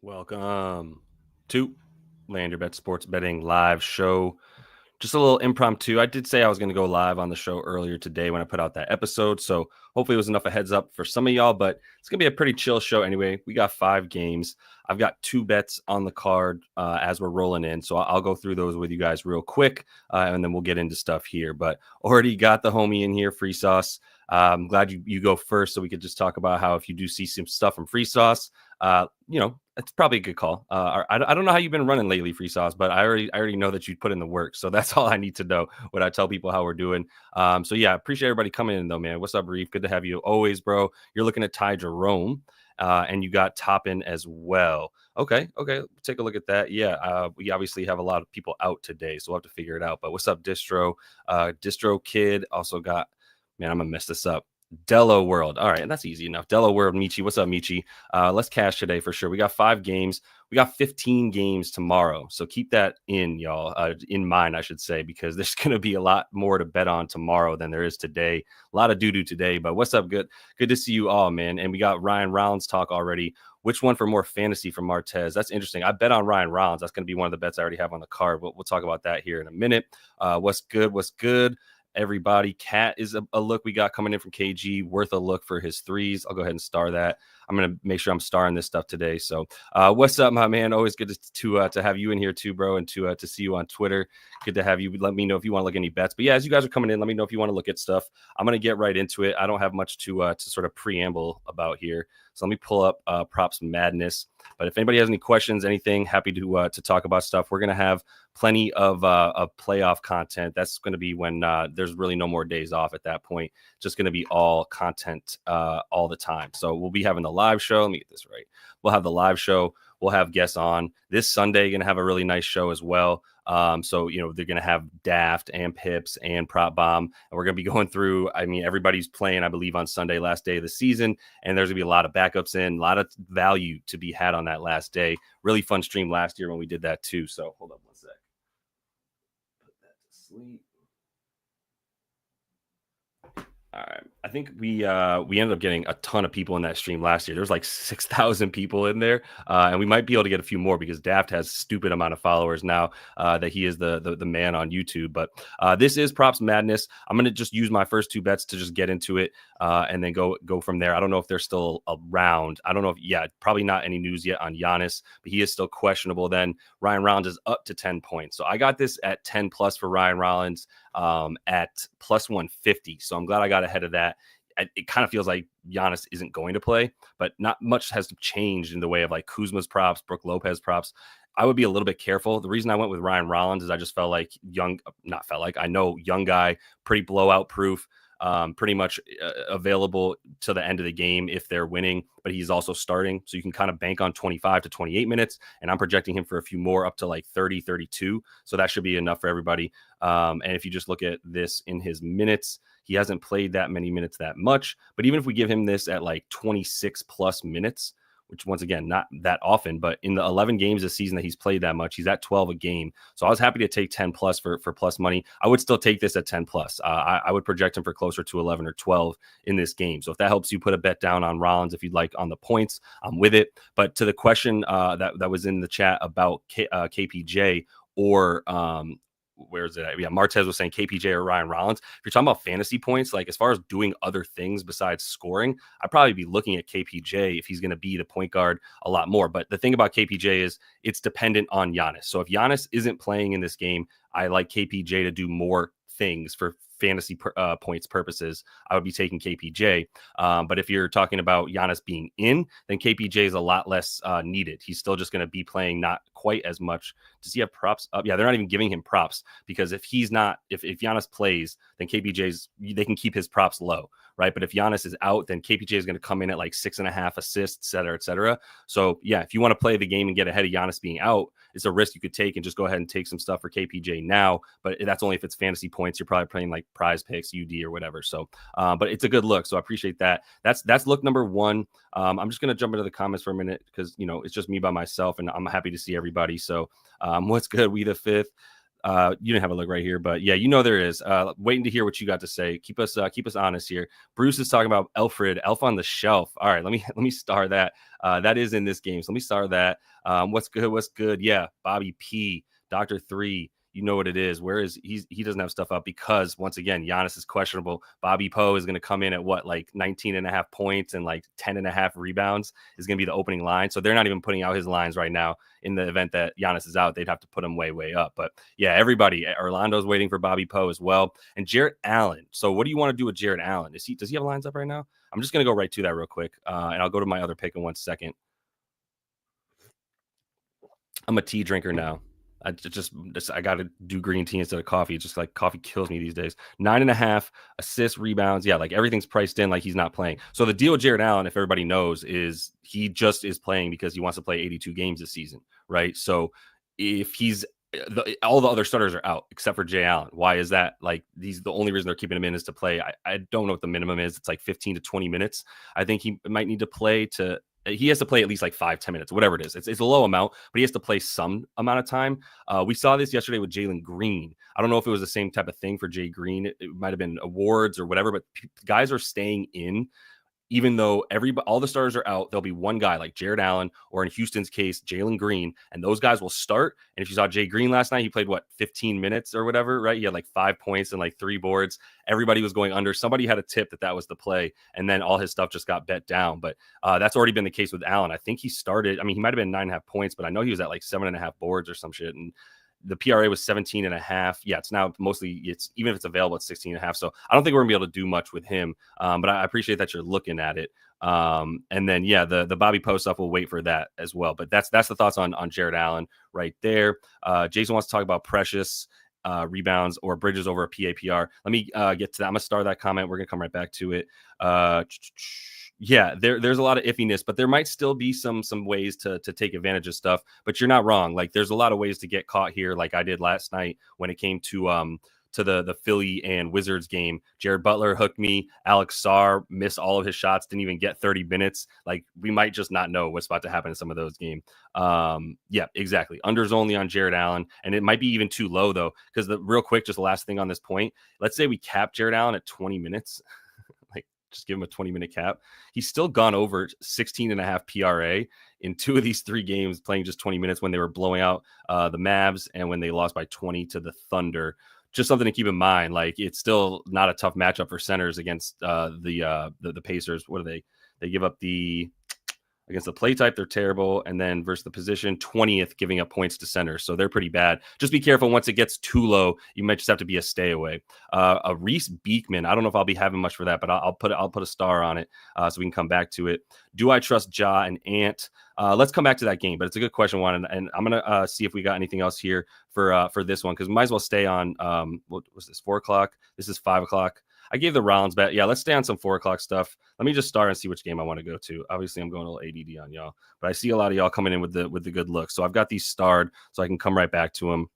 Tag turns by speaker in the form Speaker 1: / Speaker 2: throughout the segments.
Speaker 1: Welcome to Land Your Bet Sports Betting live show. Just a little impromptu. I did say I was going to go live on the show earlier today when I put out that episode. So hopefully it was enough a heads up for some of y'all, but it's going to be a pretty chill show anyway. We got 5 games. I've got 2 bets on the card as we're rolling in. So I'll go through those with you guys real quick and then we'll get into stuff here. But already got the homie in here, Free Sauce. I'm glad you go first so we could just talk about how if you do see some stuff from Free Sauce, it's probably a good call. I don't know how you've been running lately, Free Sauce, but I already know that you put in the work. So that's all I need to know when I tell people how we're doing. So yeah, appreciate everybody coming in though, man. What's up, Reef? Good to have you always, bro. You're looking at Ty Jerome, and you got Toppin as well. Okay, take a look at that. Yeah, we obviously have a lot of people out today, so we'll have to figure it out. But what's up, Distro? Distro Kid also got. Man, I'm gonna mess this up. Dello World. All right, and that's easy enough. Dello World, Michi. What's up, Michi? Let's cash today for sure. We got 5 games. We got 15 games tomorrow. So keep that in, y'all, in mind, I should say, because there's going to be a lot more to bet on tomorrow than there is today. A lot of doo-doo today, but what's up? Good to see you all, man. And we got Ryan Rollins talk already. Which one for more fantasy from Martez? That's interesting. I bet on Ryan Rollins. That's going to be one of the bets I already have on the card. We'll talk about that here in a minute. What's good? Everybody, Cat is a look we got coming in from KG, worth a look for his threes. I'll go ahead and star that. I'm gonna make sure I'm starring this stuff today. So what's up, my man? Always good to have you in here too, bro, and to see you on Twitter. Good to have you. Let me know if you want to look at any bets. But yeah, as you guys are coming in, let me know if you want to look at stuff. I'm gonna get right into it. I don't have much to sort of preamble about here. So let me pull up Props Madness. But if anybody has any questions, anything, happy to talk about stuff. We're gonna have plenty of playoff content. That's going to be when there's really no more days off at that point. Just going to be all content all the time. So we'll be having the live show. Let me get this right. We'll have the live show. We'll have guests on this Sunday. Going to have a really nice show as well. So, they're going to have Daft and Pips and Prop Bomb. And we're going to be going through, everybody's playing, I believe, on Sunday, last day of the season. And there's going to be a lot of backups in, a lot of value to be had on that last day. Really fun stream last year when we did that too. So hold on one sec. Put that to sleep. All right. I think we ended up getting a ton of people in that stream last year. There was like 6,000 people in there, and we might be able to get a few more because Daft has stupid amount of followers now that he is the man on YouTube. But this is Props Madness. I'm going to just use my first 2 bets to just get into it and then go from there. I don't know if they're still around. I don't know if, probably not any news yet on Giannis, but he is still questionable. Then Ryan Rollins is up to 10 points. So I got this at 10 plus for Ryan Rollins at plus 150. So I'm glad I got ahead of that. It kind of feels like Giannis isn't going to play, but not much has changed in the way of like Kuzma's props, Brook Lopez props. I would be a little bit careful. The reason I went with Ryan Rollins is I just felt like I know young guy, pretty blowout proof. Pretty much available to the end of the game if they're winning, but he's also starting. So you can kind of bank on 25 to 28 minutes. And I'm projecting him for a few more up to like 30, 32. So that should be enough for everybody. And if you just look at this in his minutes, he hasn't played that many minutes that much. But even if we give him this at like 26 plus minutes, which once again, not that often, but in the 11 games this season that he's played that much, he's at 12 a game. So I was happy to take 10 plus for plus money. I would still take this at 10 plus. I would project him for closer to 11 or 12 in this game. So if that helps you put a bet down on Rollins, if you'd like on the points, I'm with it. But to the question that was in the chat about KPJ or where is it at? Yeah, Martez was saying KPJ or Ryan Rollins. If you're talking about fantasy points, like as far as doing other things besides scoring, I'd probably be looking at KPJ if he's going to be the point guard a lot more. But the thing about KPJ is it's dependent on Giannis. So if Giannis isn't playing in this game, I like KPJ to do more things for fantasy points purposes. I would be taking KPJ. But if you're talking about Giannis being in, then KPJ is a lot less needed. He's still just going to be playing not quite as much. Does he have props up? Yeah, they're not even giving him props because if Giannis plays, then they can keep his props low, right? But if Giannis is out, then KPJ is going to come in at like 6.5 assists, et cetera, et cetera. So yeah, if you want to play the game and get ahead of Giannis being out, it's a risk you could take and just go ahead and take some stuff for KPJ now. But that's only if it's fantasy points. You're probably playing like Prize Picks, UD, or whatever. So, but it's a good look. So I appreciate that. That's look number 1. I'm just gonna jump into the comments for a minute because it's just me by myself, and I'm happy to see everybody. So, what's good? We the fifth. You didn't have a look right here, but yeah, there is. Waiting to hear what you got to say. Keep us honest here. Bruce is talking about Alfred, Elf on the Shelf. All right, let me star that. That is in this game, so let me star that. What's good? What's good? Yeah, Bobby P, Doctor 3. You know what it is. Where is he doesn't have stuff up because once again, Giannis is questionable. Bobby Poe is going to come in at what, like 19 and a half points and like 10 and a half rebounds is going to be the opening line. So they're not even putting out his lines right now. In the event that Giannis is out, they'd have to put him way, way up. But yeah, everybody, Orlando's waiting for Bobby Poe as well. And Jarrett Allen. So what do you want to do with Jarrett Allen? Does he have lines up right now? I'm just going to go right to that real quick. And I'll go to my other pick in 1 second. I'm a tea drinker now. I got to do green tea instead of coffee. It's just like coffee kills me these days. 9.5 assists, rebounds. Yeah, like everything's priced in like he's not playing. So the deal with Jarrett Allen, if everybody knows, is he just is playing because he wants to play 82 games this season, right? So if he's all the other starters are out except for Jay Allen. Why is that? Like, he's the only reason they're keeping him in is to play. I don't know what the minimum is. It's like 15 to 20 minutes. I think he might need to play he has to play at least like 5-10 minutes, whatever it is. It's a low amount, but he has to play some amount of time. We saw this yesterday with Jalen Green. I don't know if it was the same type of thing for Jay Green. It might have been awards or whatever, but guys are staying in. Even though all the starters are out, there'll be one guy like Jarrett Allen, or in Houston's case, Jalen Green, and those guys will start. And if you saw Jay Green last night, he played 15 minutes or whatever, right? He had like 5 points and like 3 boards. Everybody was going under. Somebody had a tip that was the play, and then all his stuff just got bet down. But that's already been the case with Allen. I think he started. I mean, he might have been 9.5 points, but I know he was at like 7.5 boards or some shit. And the PRA was 17.5. Yeah, it's now even if it's available, it's 16.5. So I don't think we're gonna be able to do much with him. But I appreciate that you're looking at it. And then yeah, the Bobby Poe stuff, we'll wait for that as well. But that's the thoughts on Jarrett Allen right there. Jason wants to talk about Precious rebounds or Bridges over a PAPR. Let me get to that. I'm gonna star that comment. We're gonna come right back to it. Yeah, there's a lot of iffiness, but there might still be some ways to take advantage of stuff. But you're not wrong. Like, there's a lot of ways to get caught here, like I did last night when it came to the Philly and Wizards game. Jared Butler hooked me. Alex Sarr missed all of his shots, didn't even get 30 minutes. Like, we might just not know what's about to happen in some of those games. Yeah, exactly. Unders only on Jarrett Allen, and it might be even too low though, because real quick, just the last thing on this point. Let's say we cap Jarrett Allen at 20 minutes. Just give him a 20-minute cap. He's still gone over 16.5 PRA in 2 of these 3 games, playing just 20 minutes when they were blowing out the Mavs and when they lost by 20 to the Thunder. Just something to keep in mind. Like, it's still not a tough matchup for centers against the Pacers. What do they? They give up against the play type, they're terrible. And then versus the position, 20th, giving up points to center. So they're pretty bad. Just be careful. Once it gets too low, you might just have to be a stay away. A Reese Beekman, I don't know if I'll be having much for that, but I'll put a star on it so we can come back to it. Do I trust Ja and Ant? Let's come back to that game, but it's a good question, Juan. And I'm going to see if we got anything else here for this one, because we might as well stay on, what was this, 4 o'clock? This is 5 o'clock. I gave the Rollins bet. Yeah, let's stay on some 4 o'clock stuff. Let me just start and see which game I want to go to. Obviously, I'm going a little ADD on y'all, but I see a lot of y'all coming in with the good look. So I've got these starred, so I can come right back to them.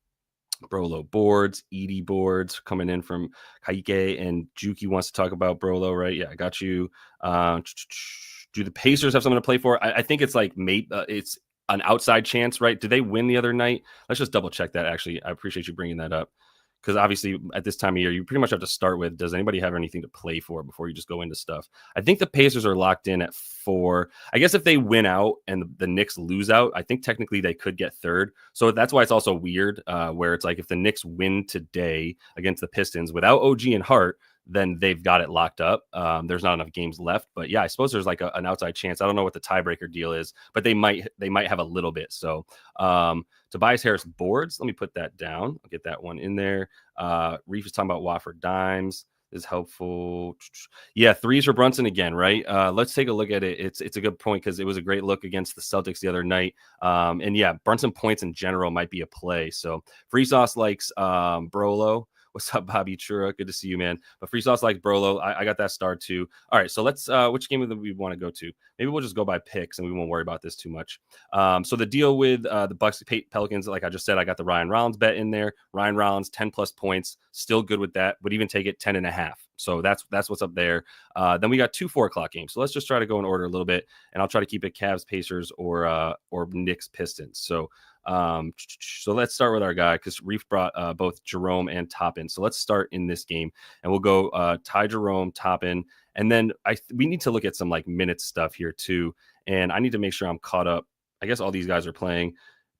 Speaker 1: Brolo boards, Edie boards coming in from Kaike, and Juki wants to talk about Brolo, right? Yeah, I got you. Do the Pacers have something to play for? I think it's like it's an outside chance, right? Did they win the other night? Let's just double check that. Actually, I appreciate you bringing that up, because obviously at this time of year, you pretty much have to start with, does anybody have anything to play for before you just go into stuff? I think the Pacers are locked in at 4. I guess if they win out and the Knicks lose out, I think technically they could get 3rd. So that's why it's also weird where it's like, if the Knicks win today against the Pistons without OG and Hart, then they've got it locked up. There's not enough games left, but yeah, I suppose there's like an outside chance. I don't know what the tiebreaker deal is, but they might have a little bit. So Tobias Harris boards, let me put that down. I'll get that one in there. Reef is talking about Wofford dimes is helpful. Yeah, 3s for Brunson again, right? Let's take a look at it. It's a good point, because it was a great look against the Celtics the other night. And yeah, Brunson points in general might be a play. So Free Sauce likes Brolo. What's up, Bobby Chura? Good to see you, man. But Free Sauce likes Brolo. I got that star too. All right, so let's which game do we want to go to? Maybe we'll just go by picks and we won't worry about this too much. So the deal with the Bucks Pelicans, like I just said, I got the Ryan Rollins bet in there. Ryan Rollins 10+ points, still good with that. Would even take it 10.5. So that's what's up there. Then we got 2 4 o'clock games. So let's just try to go in order a little bit, and I'll try to keep it Cavs Pacers or Knicks Pistons. So So let's start with our guy because Reef brought both Jerome and Toppin. So let's start in this game, and we'll go Ty Jerome, Toppin, and then we need to look at some like minutes stuff here too. And I need to make sure I'm caught up. I guess all these guys are playing.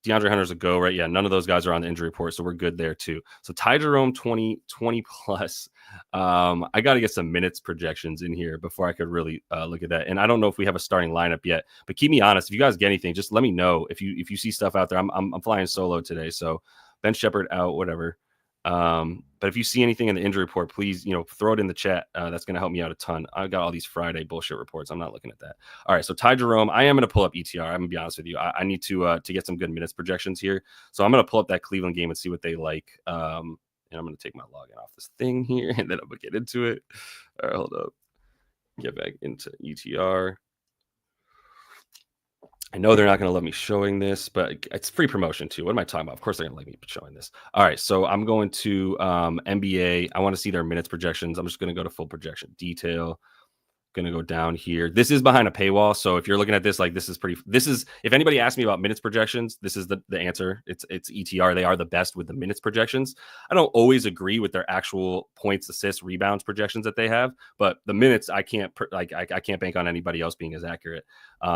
Speaker 1: DeAndre Hunter's a go, right? Yeah, none of those guys are on the injury report, so we're good there too. So Ty Jerome, 20 plus. I got to get some minutes projections in here before I could really look at that. And I don't know if we have a starting lineup yet, but keep me honest. If you guys get anything, just let me know. If you see stuff out there, I'm flying solo today, so Ben Shepherd out, whatever. But if you see anything in the injury report, please, throw it in the chat. That's going to help me out a ton. I got all these Friday bullshit reports. I'm not looking at that. All right. So Ty Jerome, I am going to pull up ETR. I'm gonna be honest with you. I need to get some good minutes projections here. So I'm going to pull up that Cleveland game and see what they like. And I'm going to take my login off this thing here and then I'm going to get into it. All right, hold up. Get back into ETR. I know they're not going to let me showing this, but it's free promotion too. What am I talking about? Of course they're going to let me showing this. All right, so I'm going to NBA. I want to see their minutes projections. I'm just going to go to full projection detail. Going to go down here. This is behind a paywall, so if you're looking at this, like this is if anybody asks me about minutes projections, this is the answer. It's ETR. They are the best with the minutes projections. I don't always agree with their actual points, assists, rebounds projections that they have, but the minutes I can't I can't bank on anybody else being as accurate.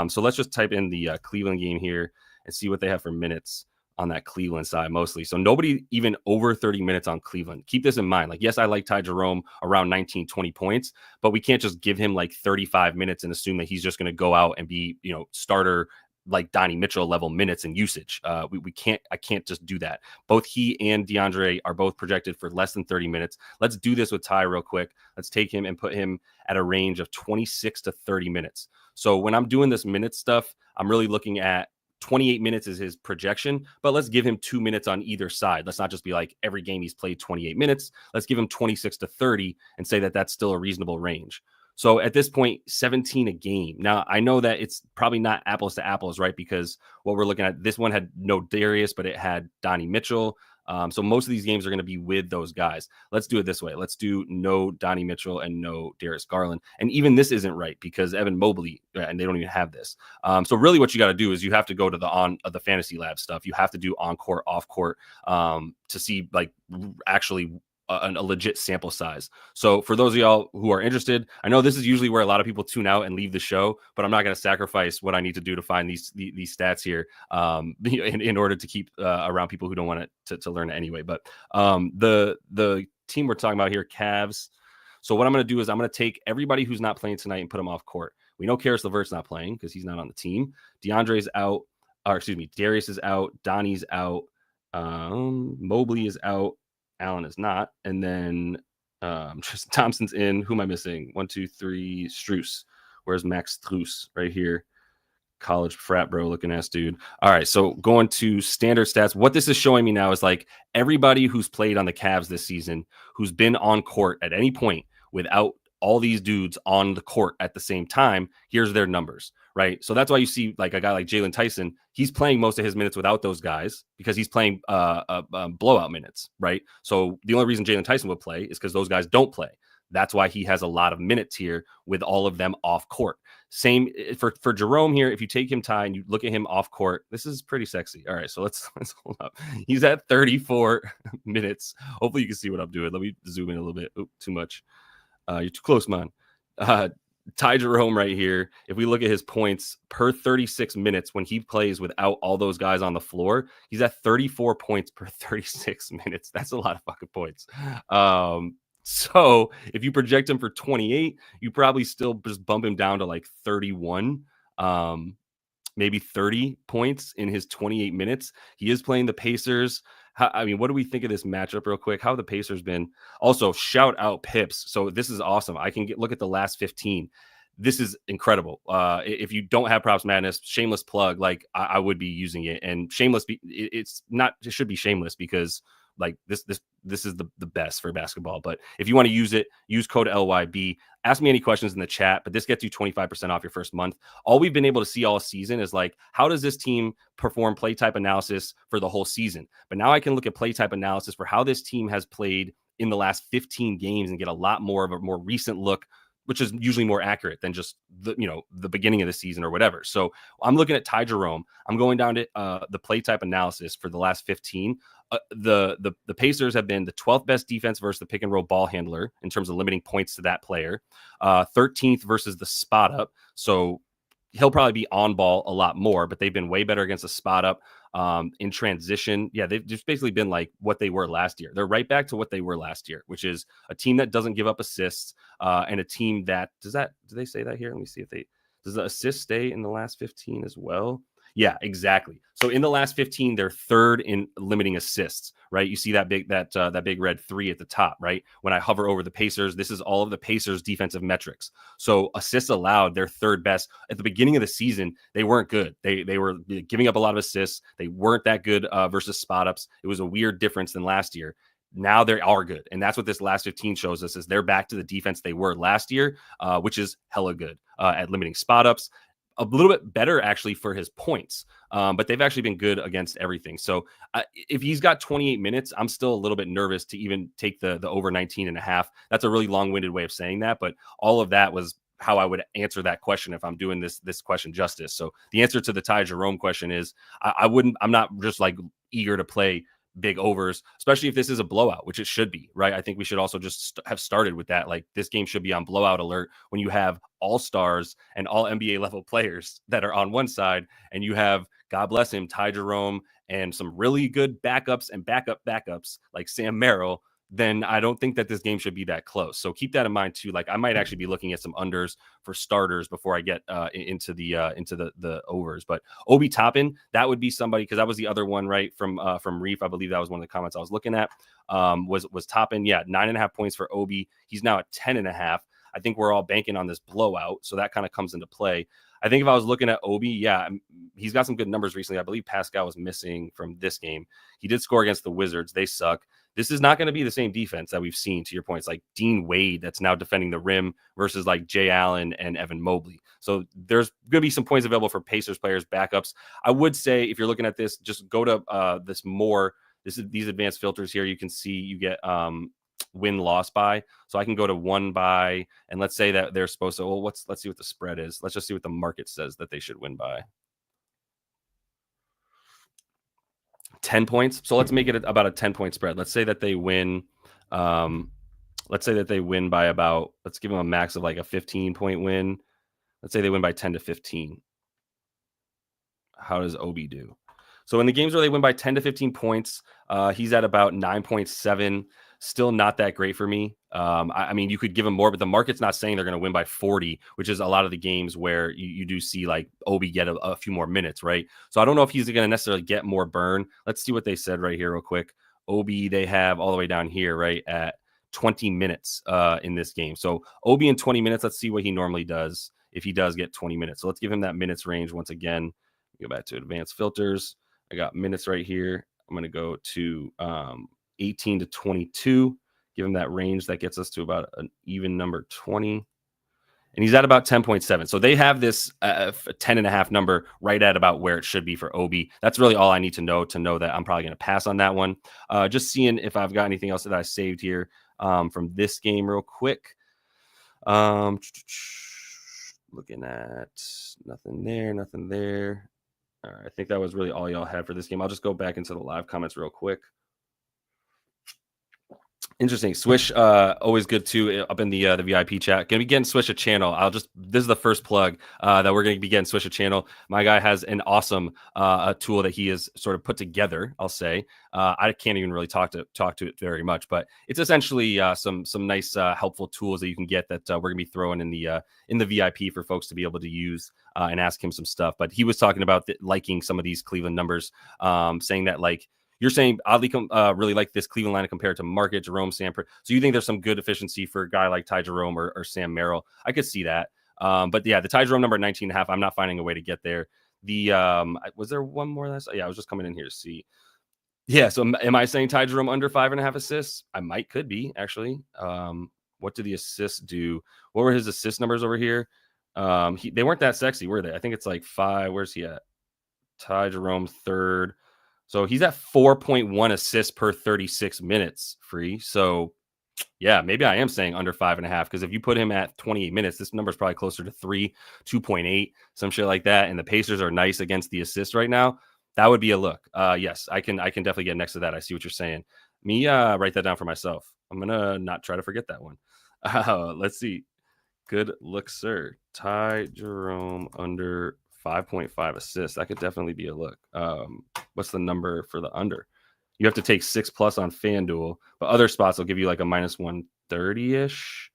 Speaker 1: So let's just type in the Cleveland game here and see what they have for minutes on that Cleveland side mostly. So nobody even over 30 minutes on Cleveland. Keep this in mind. Like, yes, I like Ty Jerome around 19, 20 points, but we can't just give him like 35 minutes and assume that he's just going to go out and be, starter like Donnie Mitchell level minutes and usage. I can't just do that. Both he and DeAndre are both projected for less than 30 minutes. Let's do this with Ty real quick. Let's take him and put him at a range of 26 to 30 minutes. So when I'm doing this minute stuff, I'm really looking at 28 minutes is his projection, but let's give him 2 minutes on either side. Let's not just be like every game he's played 28 minutes. Let's give him 26 to 30 and say that that's still a reasonable range. So at this point, 17 a game. Now, I know that it's probably not apples to apples, right? Because what we're looking at, this one had no Darius, but it had Donnie Mitchell. So most of these games are going to be with those guys. Let's do it this way. Let's do no Donnie Mitchell and no Darius Garland. And even this isn't right because Evan Mobley, and they don't even have this. So really what you got to do is you have to go to the fantasy lab stuff. You have to do on court, off court to see like actually a legit sample size. So for those of y'all who are interested, I know this is usually where a lot of people tune out and leave the show, but I'm not going to sacrifice what I need to do to find these stats here in order to keep around people who don't want to learn it anyway. But the team we're talking about here, Cavs. So what I'm going to do is I'm going to take everybody who's not playing tonight and put them off court. We know Karis LeVert's not playing because he's not on the team. DeAndre's out, Darius is out, Donnie's out, Mobley is out, Allen is not. And then Tristan Thompson's in. Who am I missing? 1, 2, 3. Strus. Where's Max Strus? Right here. College frat bro looking ass dude. All right. So going to standard stats. What this is showing me now is like everybody who's played on the Cavs this season, who's been on court at any point without all these dudes on the court at the same time, here's their numbers, right? So that's why you see like a guy like Jalen Tyson, he's playing most of his minutes without those guys because he's playing blowout minutes, right? So the only reason Jalen Tyson would play is because those guys don't play. That's why he has a lot of minutes here with all of them off court. Same for Jerome here. If you take him, Ty, and you look at him off court, this is pretty sexy. All right, so let's hold up. He's at 34 minutes. Hopefully you can see what I'm doing. Let me zoom in a little bit. Oop, too much. You're too close, man. Ty Jerome right here. If we look at his points per 36 minutes when he plays without all those guys on the floor, he's at 34 points per 36 minutes. That's a lot of fucking points. So if you project him for 28, you probably still just bump him down to like 31, maybe 30 points in his 28 minutes. He is playing the Pacers. What do we think of this matchup real quick? How have the Pacers been? Also, shout out Pips. So this is awesome. I can look at the last 15. This is incredible. If you don't have Props Madness, shameless plug, like I would be using it. And shameless, it should be shameless because like this is the best for basketball. But if you want to use it, use code LYB. Ask me any questions in the chat, but this gets you 25% off your first month. All we've been able to see all season is like, how does this team perform play type analysis for the whole season? But now I can look at play type analysis for how this team has played in the last 15 games and get a lot more of a more recent look which is usually more accurate than just the beginning of the season or whatever. So I'm looking at Ty Jerome. I'm going down to the play type analysis for the last 15. The Pacers have been the 12th best defense versus the pick and roll ball handler in terms of limiting points to that player. 13th versus the spot up. So he'll probably be on ball a lot more, but they've been way better against the spot up in transition. Yeah, they've just basically been like what they were last year. They're right back to what they were last year, which is a team that doesn't give up assists and a team that do they say that here? Let me see if does the assist stay in the last 15 as well? Yeah, exactly. So in the last 15, they're third in limiting assists, right? You see that big red 3 at the top, right? When I hover over the Pacers, this is all of the Pacers defensive metrics. So assists allowed, they're third best. At the beginning of the season, they weren't good. They were giving up a lot of assists. They weren't that good versus spot ups. It was a weird difference than last year. Now they are good. And that's what this last 15 shows us is they're back to the defense they were last year, which is hella good at limiting spot ups. A little bit better actually for his points, but they've actually been good against everything. So if he's got 28 minutes, I'm still a little bit nervous to even take the over 19 and a half. That's a really long-winded way of saying that, but all of that was how I would answer that question if I'm doing this question justice. So the answer to the Ty Jerome question is I'm not just like eager to play big overs, especially if this is a blowout, which it should be, right? I think we should also just have started with that. Like this game should be on blowout alert when you have all stars and all NBA level players that are on one side, and you have, God bless him, Ty Jerome and some really good backups and backups like Sam Merrill. Then I don't think that this game should be that close. So keep that in mind too. Like I might actually be looking at some unders for starters before I get into the overs. But Obi Toppin, that would be somebody, because that was the other one, right? From Reef, I believe that was one of the comments I was looking at. Was Toppin, yeah, 9.5 points for Obi. He's now at 10.5. I think we're all banking on this blowout, so that kind of comes into play. I think if I was looking at Obi, yeah, he's got some good numbers recently. I believe Pascal was missing from this game. He did score against the Wizards. They suck. This is not going to be the same defense that we've seen, to your points, like Dean Wade that's now defending the rim versus like Jay Allen and Evan Mobley. So there's going to be some points available for Pacers players, backups. I would say if you're looking at this, just go to these advanced filters here. You can see you get win-loss by. So I can go to 1 by, and let's say that they're supposed to, let's see what the spread is. Let's just see what the market says that they should win by. 10 points. So let's make it about a 10-point spread. Let's say that they win. Let's by about, let's give them a max of like a 15-point win. Let's say they win by 10 to 15. How does Obi do? So in the games where they win by 10 to 15 points, he's at about 9.7. Still not that great for me. I mean, you could give him more, but the market's not saying they're going to win by 40, which is a lot of the games where you do see like Obi get a few more minutes, right? So I don't know if he's going to necessarily get more burn. Let's see what they said right here real quick. Obi, they have all the way down here, right, at 20 minutes in this game. So Obi in 20 minutes, let's see what he normally does if he does get 20 minutes. So let's give him that minutes range once again. Go back to advanced filters. I got minutes right here. I'm going to go to 18 to 22. Give him that range. That gets us to about an even number 20. And he's at about 10.7. So they have this 10.5 number right at about where it should be for Obi. That's really all I need to know that I'm probably going to pass on that one. Just seeing if I've got anything else that I saved here from this game real quick. Looking at nothing there. All right, I think that was really all y'all had for this game. I'll just go back into the live comments real quick. Interesting. Swish, always good too, up in the VIP chat. Gonna be getting Swish a channel. This is the first plug that we're gonna be getting Swish a channel. My guy has an awesome tool that he has sort of put together, I'll say. I can't even really talk to it very much, but it's essentially some nice helpful tools that you can get that we're gonna be throwing in the VIP for folks to be able to use and ask him some stuff. But he was talking about liking some of these Cleveland numbers, saying that like, you're saying oddly really like this Cleveland line compared to Market, Jerome, Samper. So you think there's some good efficiency for a guy like Ty Jerome or Sam Merrill. I could see that. But yeah, the Ty Jerome number 19.5, I'm not finding a way to get there. Was there one more? Yeah, I was just coming in here to see. Yeah, so am I saying Ty Jerome under 5.5 assists? I could be, actually. What did the assists do? What were his assist numbers over here? They weren't that sexy, were they? I think it's like 5. Where's he at? Ty Jerome, third. So he's at 4.1 assists per 36 minutes free. So Yeah, maybe I am saying under 5.5 because if you put him at 28 minutes, this number is probably closer to 3, 2.8, some shit like that. And the Pacers are nice against the assists right now. That would be a look. Yes, I can definitely get next to that. I see what you're saying. Me write that down for myself. I'm gonna not try to forget that one. Let's see. Good look, sir. Ty Jerome under 5.5 assists. That could definitely be a look. What's the number for the under? You have to take 6+ on FanDuel, but other spots will give you like a minus 130 ish.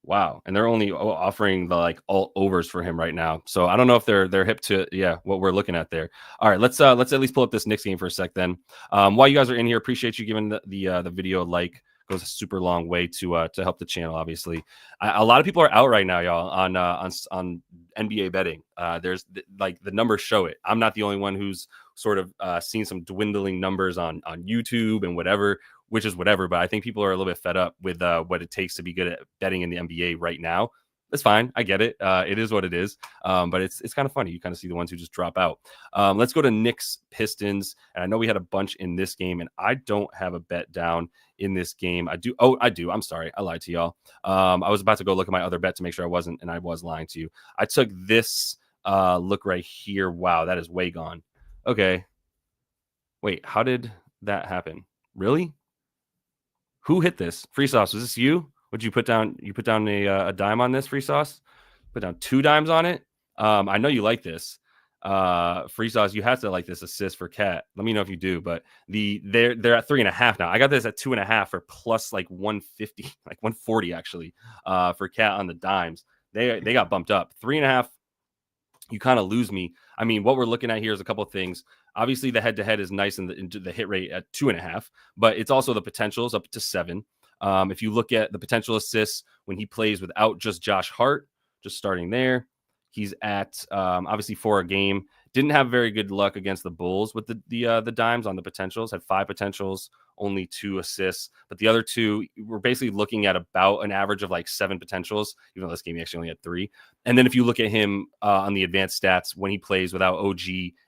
Speaker 1: Wow, and they're only offering the like all overs for him right now. So I don't know if they're hip to what we're looking at there. All right, let's at least pull up this Knicks game for a sec. Then while you guys are in here, appreciate you giving the video a like. Goes a super long way to help the channel. Obviously, a lot of people are out right now, y'all, on NBA betting. There's like the numbers show it. I'm not the only one who's sort of seen some dwindling numbers on YouTube and whatever, which is whatever. But I think people are a little bit fed up with what it takes to be good at betting in the NBA right now. That's fine. I get it. It is what it is. But it's kind of funny. You kind of see the ones who just drop out. Let's go to Knicks Pistons. And I know we had a bunch in this game, and I don't have a bet down in this game. I do. Oh, I do. I'm sorry. I lied to y'all. I was about to go look at my other bet to make sure I wasn't, and I was lying to you. I took this look right here. Wow, that is way gone. Okay. Wait, how did that happen? Really? Who hit this? Free Sauce, was this you? What'd you put down? You put down a dime on this, Free Sauce? Put down 2 dimes on it? I know you like this. Free Sauce, you have to like this assist for Cat. Let me know if you do, but they're at 3.5 now. I got this at 2.5 for plus like 150, like 140 actually, for Cat on the dimes. They got bumped up. 3.5, you kind of lose me. I mean, what we're looking at here is a couple of things. Obviously, the head-to-head is nice in the hit rate at 2.5, but it's also the potentials up to 7. If you look at the potential assists when he plays without just Josh Hart, just starting there, he's at obviously 4 a game. Didn't have very good luck against the Bulls with the dimes on the potentials. Had 5 potentials, only 2 assists. But the other 2, we're basically looking at about an average of like 7 potentials, even though this game he actually only had 3. And then if you look at him on the advanced stats when he plays without OG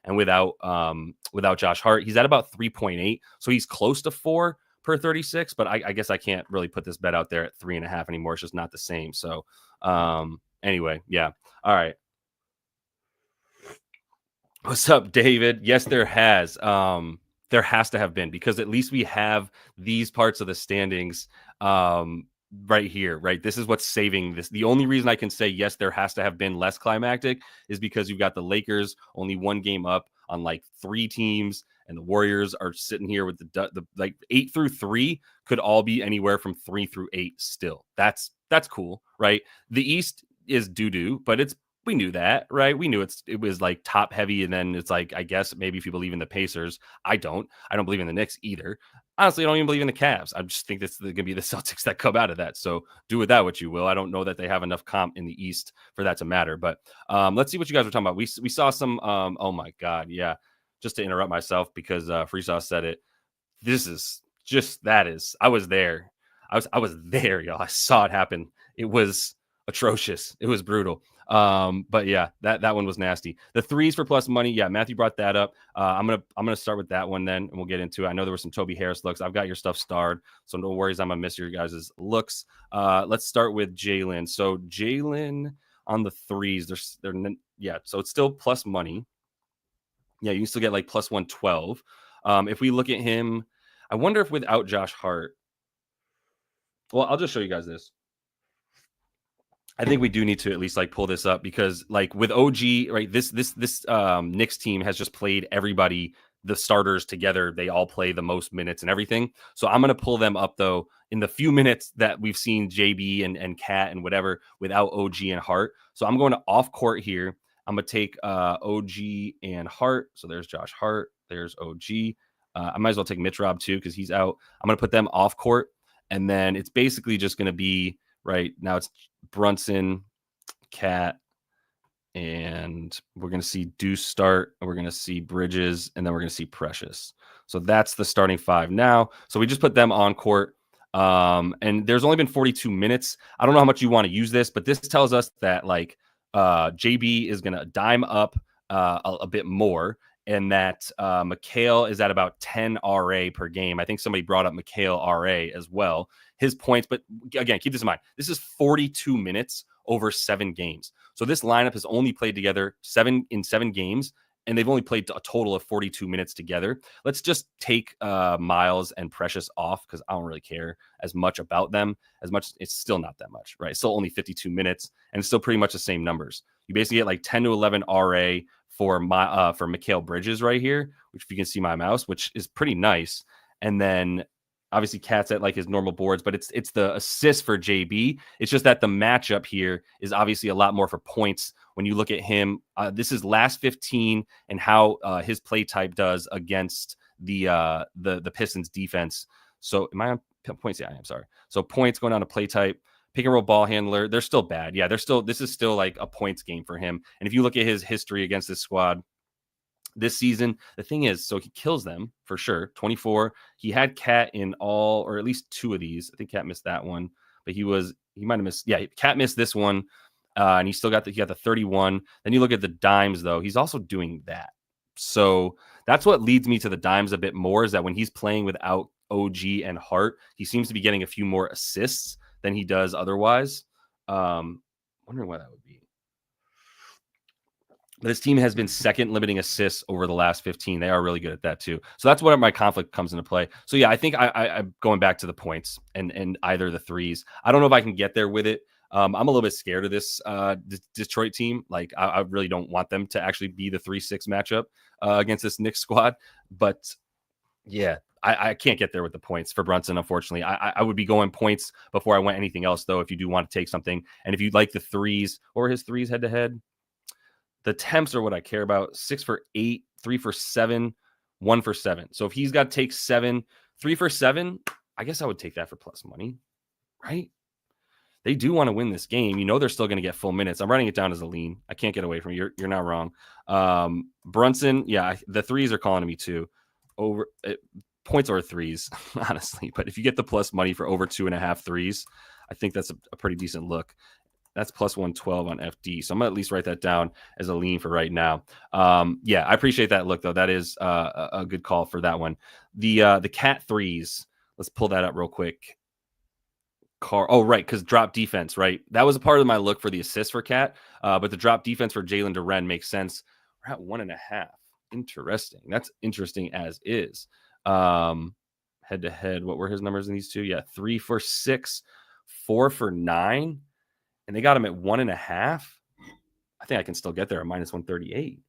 Speaker 1: and without Josh Hart, he's at about 3.8. So he's close to 4 per 36. But I guess I can't really put this bet out there at 3.5 anymore. It's just not the same. So anyway, yeah. All right. What's up, David? Yes, there has. There has to have been, because at least we have these parts of the standings right here, right? This is what's saving this. The only reason I can say yes, there has to have been less climactic is because you've got the Lakers only 1 game up on like 3 teams, and the Warriors are sitting here with the like 8 through 3 could all be anywhere from 3 through 8 still. That's cool, right? The East is doo-doo, but we knew that, right? We knew it was like top heavy, and then it's like, I guess maybe if you believe in the Pacers. I don't believe in the Knicks either. Honestly, I don't even believe in the Cavs. I just think that's going to be the Celtics that come out of that. So do with that what you will. I don't know that they have enough comp in the East for that to matter. But let's see what you guys were talking about. We saw some. Oh my God, yeah. Just to interrupt myself because Free Sauce said it. This is just I was there. I was there, y'all. I saw it happen. It was atrocious. It was brutal. But yeah, that one was nasty. The 3s for plus money. Yeah, Matthew brought that up. I'm gonna start with that one then, and we'll get into it. I know there were some Toby Harris looks. I've got your stuff starred, so no worries. I'm gonna miss your guys' looks. Let's start with Jalen. So Jalen on the 3s, they're so it's still plus money. Yeah, you can still get like plus 112. If we look at him, I wonder if without Josh Hart. Well, I'll just show you guys this. I think we do need to at least like pull this up, because like with OG, right? This Knicks team has just played everybody, the starters together. They all play the most minutes and everything. So I'm gonna pull them up though in the few minutes that we've seen JB and Cat and whatever without OG and Hart. So I'm going to off court here. I'm gonna take OG and Hart. So there's Josh Hart. There's OG. I might as well take Mitch Rob too because he's out. I'm gonna put them off court, and then it's basically just gonna be right now. It's Brunson, Cat, and we're going to see Deuce start, and we're going to see Bridges, and then we're going to see Precious. So that's the starting 5 now. So we just put them on court, and there's only been 42 minutes. I don't know how much you want to use this, but this tells us that like JB is going to dime up a bit more, and that Mikal is at about 10 RA per game. I think somebody brought up Mikal RA as well. His points, but again, keep this in mind. This is 42 minutes over 7 games. So this lineup has only played together 7 games, and they've only played a total of 42 minutes together. Let's just take Miles and Precious off because I don't really care as much about them. As much, it's still not that much, right? It's still only 52 minutes, and it's still pretty much the same numbers. You basically get like 10 to 11 RA for Mikal Bridges right here, which if you can see my mouse, which is pretty nice. And then obviously Cat's at like his normal boards, but it's the assist for JB. It's just that the matchup here is obviously a lot more for points. When you look at him, this is last 15 and how his play type does against the Pistons defense. So am I on points? Yeah, I am. Sorry. So points going down to play type. Pick and roll ball handler, they're still bad. Yeah, this is still like a points game for him. And if you look at his history against this squad this season, the thing is, so he kills them for sure. 24. He had Cat in all, or at least 2 of these. I think Cat missed that one, but he might have missed. Yeah, Cat missed this one. And he still got the 31. Then you look at the dimes, though, he's also doing that. So that's what leads me to the dimes a bit more, is that when he's playing without OG and Hart, he seems to be getting a few more assists than he does otherwise. Wondering why that would be. But this team has been second limiting assists over the last 15. They are really good at that too. So that's where my conflict comes into play. So yeah, I think I'm going back to the points and either the threes. I don't know if I can get there with it. I'm a little bit scared of this Detroit team. Like I really don't want them to actually be the 3-6 matchup against this Knicks squad. But yeah, I can't get there with the points for Brunson, unfortunately. I would be going points before I went anything else, though, if you do want to take something. And if you like the threes or his threes head-to-head, the temps are what I care about. 6 for 8, 3 for 7, 1 for 7. So if he's got to take 7, 3 for 7, I guess I would take that for plus money, right? They do want to win this game. You know they're still going to get full minutes. I'm writing it down as a lean. I can't get away from you. You're not wrong. Brunson, yeah, the threes are calling to me too. Points or threes, honestly. But if you get the plus money for over 2.5 threes, I think that's a pretty decent look. That's plus 112 on FD. So I'm going to at least write that down as a lean for right now. Yeah, I appreciate that look, though. That is a good call for that one. The Cat threes, let's pull that up real quick. Right, because drop defense, right? That was a part of my look for the assist for Cat, but the drop defense for Jalen Duren makes sense. We're at 1.5. Interesting. That's interesting as is. Head to head, what were his numbers in these two? Yeah, 3 for 6, 4 for 9, and they got him at 1.5. I think I can still get there at minus 138.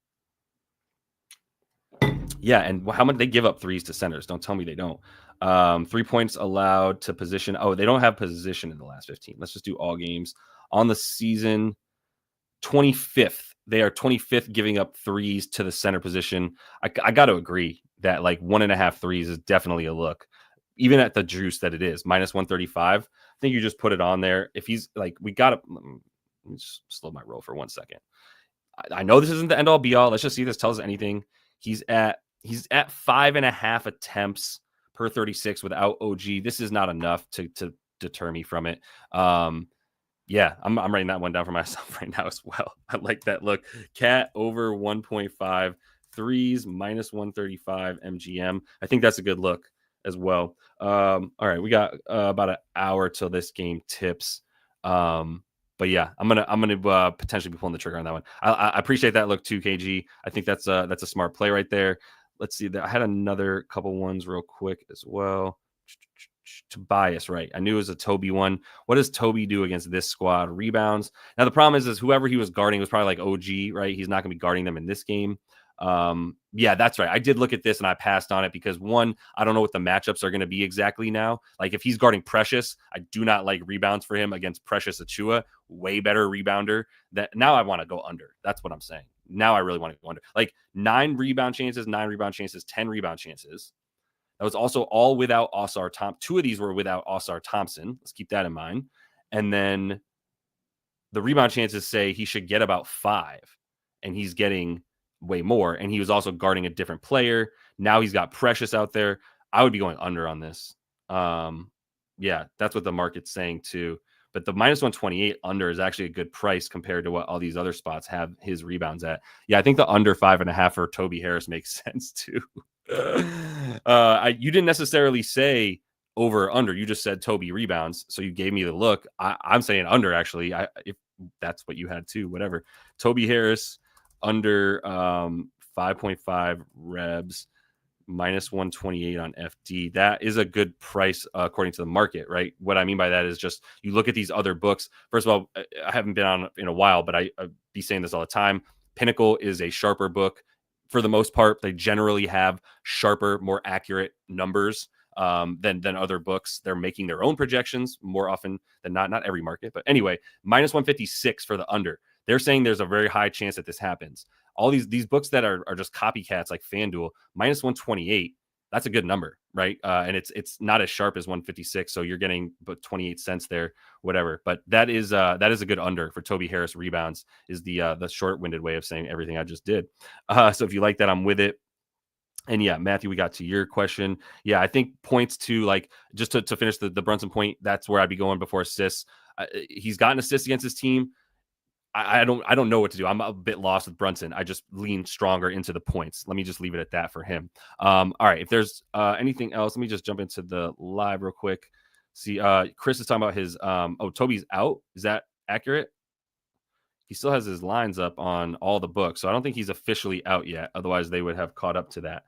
Speaker 1: Yeah, and how much they give up threes to centers? Don't tell me they don't. 3 points allowed to position. Oh, they don't have position in the last 15. Let's just do all games on the season. 25th. They are 25th giving up threes to the center position. I got to agree that like 1.5 threes is definitely a look, even at the juice that it is minus 135. I think you just put it on there. If he's like, we got to, let me just slow my roll for 1 second. I know this isn't the end all be all. Let's just see if this tells us anything. He's at 5.5 attempts per 36 without OG. This is not enough to deter me from it. Yeah, I'm writing that one down for myself right now as well. I like that look. Cat over 1.5, threes minus 135 MGM. I think that's a good look as well. All right, we got about an hour till this game tips. But yeah, I'm gonna potentially be pulling the trigger on that one. I appreciate that look too, KG. I think that's a smart play right there. Let's see. I had another couple ones real quick as well. Tobias, right? I knew it was a Toby one. What does Toby do against this squad? Rebounds. Now the problem is whoever he was guarding was probably like OG, right? He's not going to be guarding them in this game. Yeah, that's right. I did look at this and I passed on it because one, I don't know what the matchups are going to be exactly now. Like if he's guarding Precious, I do not like rebounds for him against Precious Achua. Way better rebounder. That now I want to go under. That's what I'm saying. Now I really want to go under. Like 9 rebound chances, 10 rebound chances. That was also all without Osar Thompson. 2 of these were without Osar Thompson. Let's keep that in mind. And then the rebound chances say he should get about 5, and he's getting way more. And he was also guarding a different player. Now he's got Precious out there. I would be going under on this. Yeah, that's what the market's saying too. But the minus 128 under is actually a good price compared to what all these other spots have his rebounds at. Yeah, I think the under 5.5 for Toby Harris makes sense too. You didn't necessarily say over or under. You just said Toby rebounds, so you gave me the look. I'm saying under actually. If that's what you had too, whatever. Toby Harris under 5.5 rebs, minus 128 on FD. That is a good price according to the market, right? What I mean by that is just you look at these other books. First of all, I haven't been on in a while, but I be saying this all the time. Pinnacle is a sharper book. For the most part, they generally have sharper, more accurate numbers than other books. They're making their own projections more often than not every market. But anyway, minus 156 for the under. They're saying there's a very high chance that this happens. All these books that are just copycats like FanDuel, minus 128, that's a good number, right? And it's not as sharp as 156, so you're getting but 28 cents there, whatever. But that is a good under for Toby Harris rebounds, is the short-winded way of saying everything I just did. So if you like that, I'm with it. And yeah, Matthew, we got to your question. Yeah, I think points to like just to finish the Brunson point, that's where I'd be going before assists. He's gotten assists against his team. I don't know what to do. I'm a bit lost with Brunson. I just lean stronger into the points. Let me just leave it at that for him. All right. If there's anything else, let me just jump into the live real quick. See, Chris is talking about his Toby's out. Is that accurate? He still has his lines up on all the books, so I don't think he's officially out yet. Otherwise, they would have caught up to that.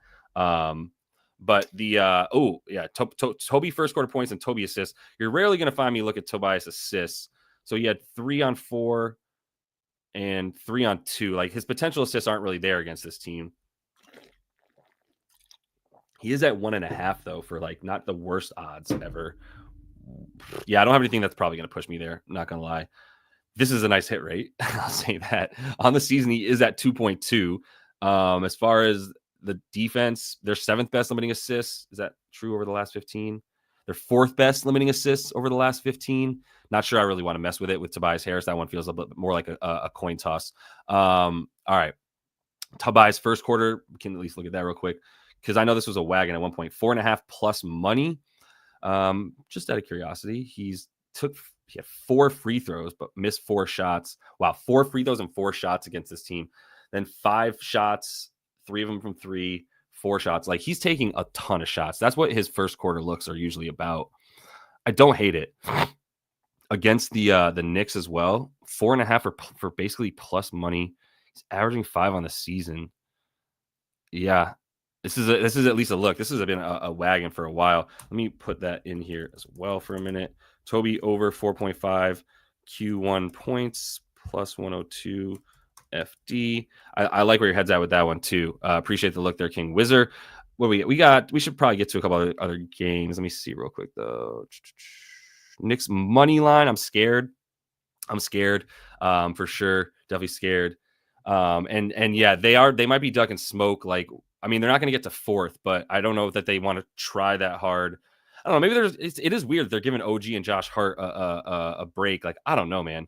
Speaker 1: But the Toby first quarter points and Toby assists. You're rarely going to find me look at Tobias assists. So he had 3 on 4 and 3 on 2. Like his potential assists aren't really there against this team. He is at 1.5 though, for like not the worst odds ever. Yeah, I don't have anything that's probably going to push me there. I'm not going to lie. This is a nice hit rate. I'll say that. On the season, he is at 2.2. As far as the defense, their 7th best limiting assists. Is that true over the last 15? Their 4th best limiting assists over the last 15. Not sure I really want to mess with it with Tobias Harris. That one feels a bit more like a coin toss. All right. Tobias first quarter. We can at least look at that real quick because I know this was a wagon at one point. 4.5 plus money. Just out of curiosity, he had 4 free throws, but missed 4 shots. Wow, 4 free throws and 4 shots against this team. Then 5 shots, 3 of them from 3, 4 shots. Like he's taking a ton of shots. That's what his first quarter looks are usually about. I don't hate it. Against the Knicks as well, 4.5 for basically plus money. He's averaging 5 on the season. Yeah, this is at least a look. This has been a wagon for a while. Let me put that in here as well for a minute. Toby over 4.5 Q1 points plus 102 FD. I like where your head's at with that one too. Appreciate the look there, King Wizard. What we got? We should probably get to a couple other games. Let me see real quick though. Knicks money line. I'm scared for sure. Definitely scared. And yeah, they might be ducking smoke. Like, I mean, they're not going to get to 4th, but I don't know that they want to try that hard. I don't know. Maybe it is weird. They're giving OG and Josh Hart a break. Like, I don't know, man.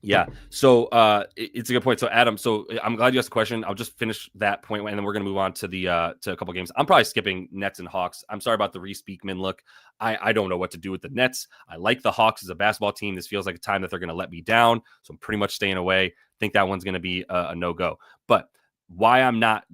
Speaker 1: Yeah. So it's a good point. So Adam, so I'm glad you asked the question. I'll just finish that point and then we're going to move on to the to a couple games. I'm probably skipping Nets and Hawks. I'm sorry about the Reese Beekman look. I don't know what to do with the Nets. I like the Hawks as a basketball team. This feels like a time that they're going to let me down. So I'm pretty much staying away. Think that one's going to be a no-go. But why I'm not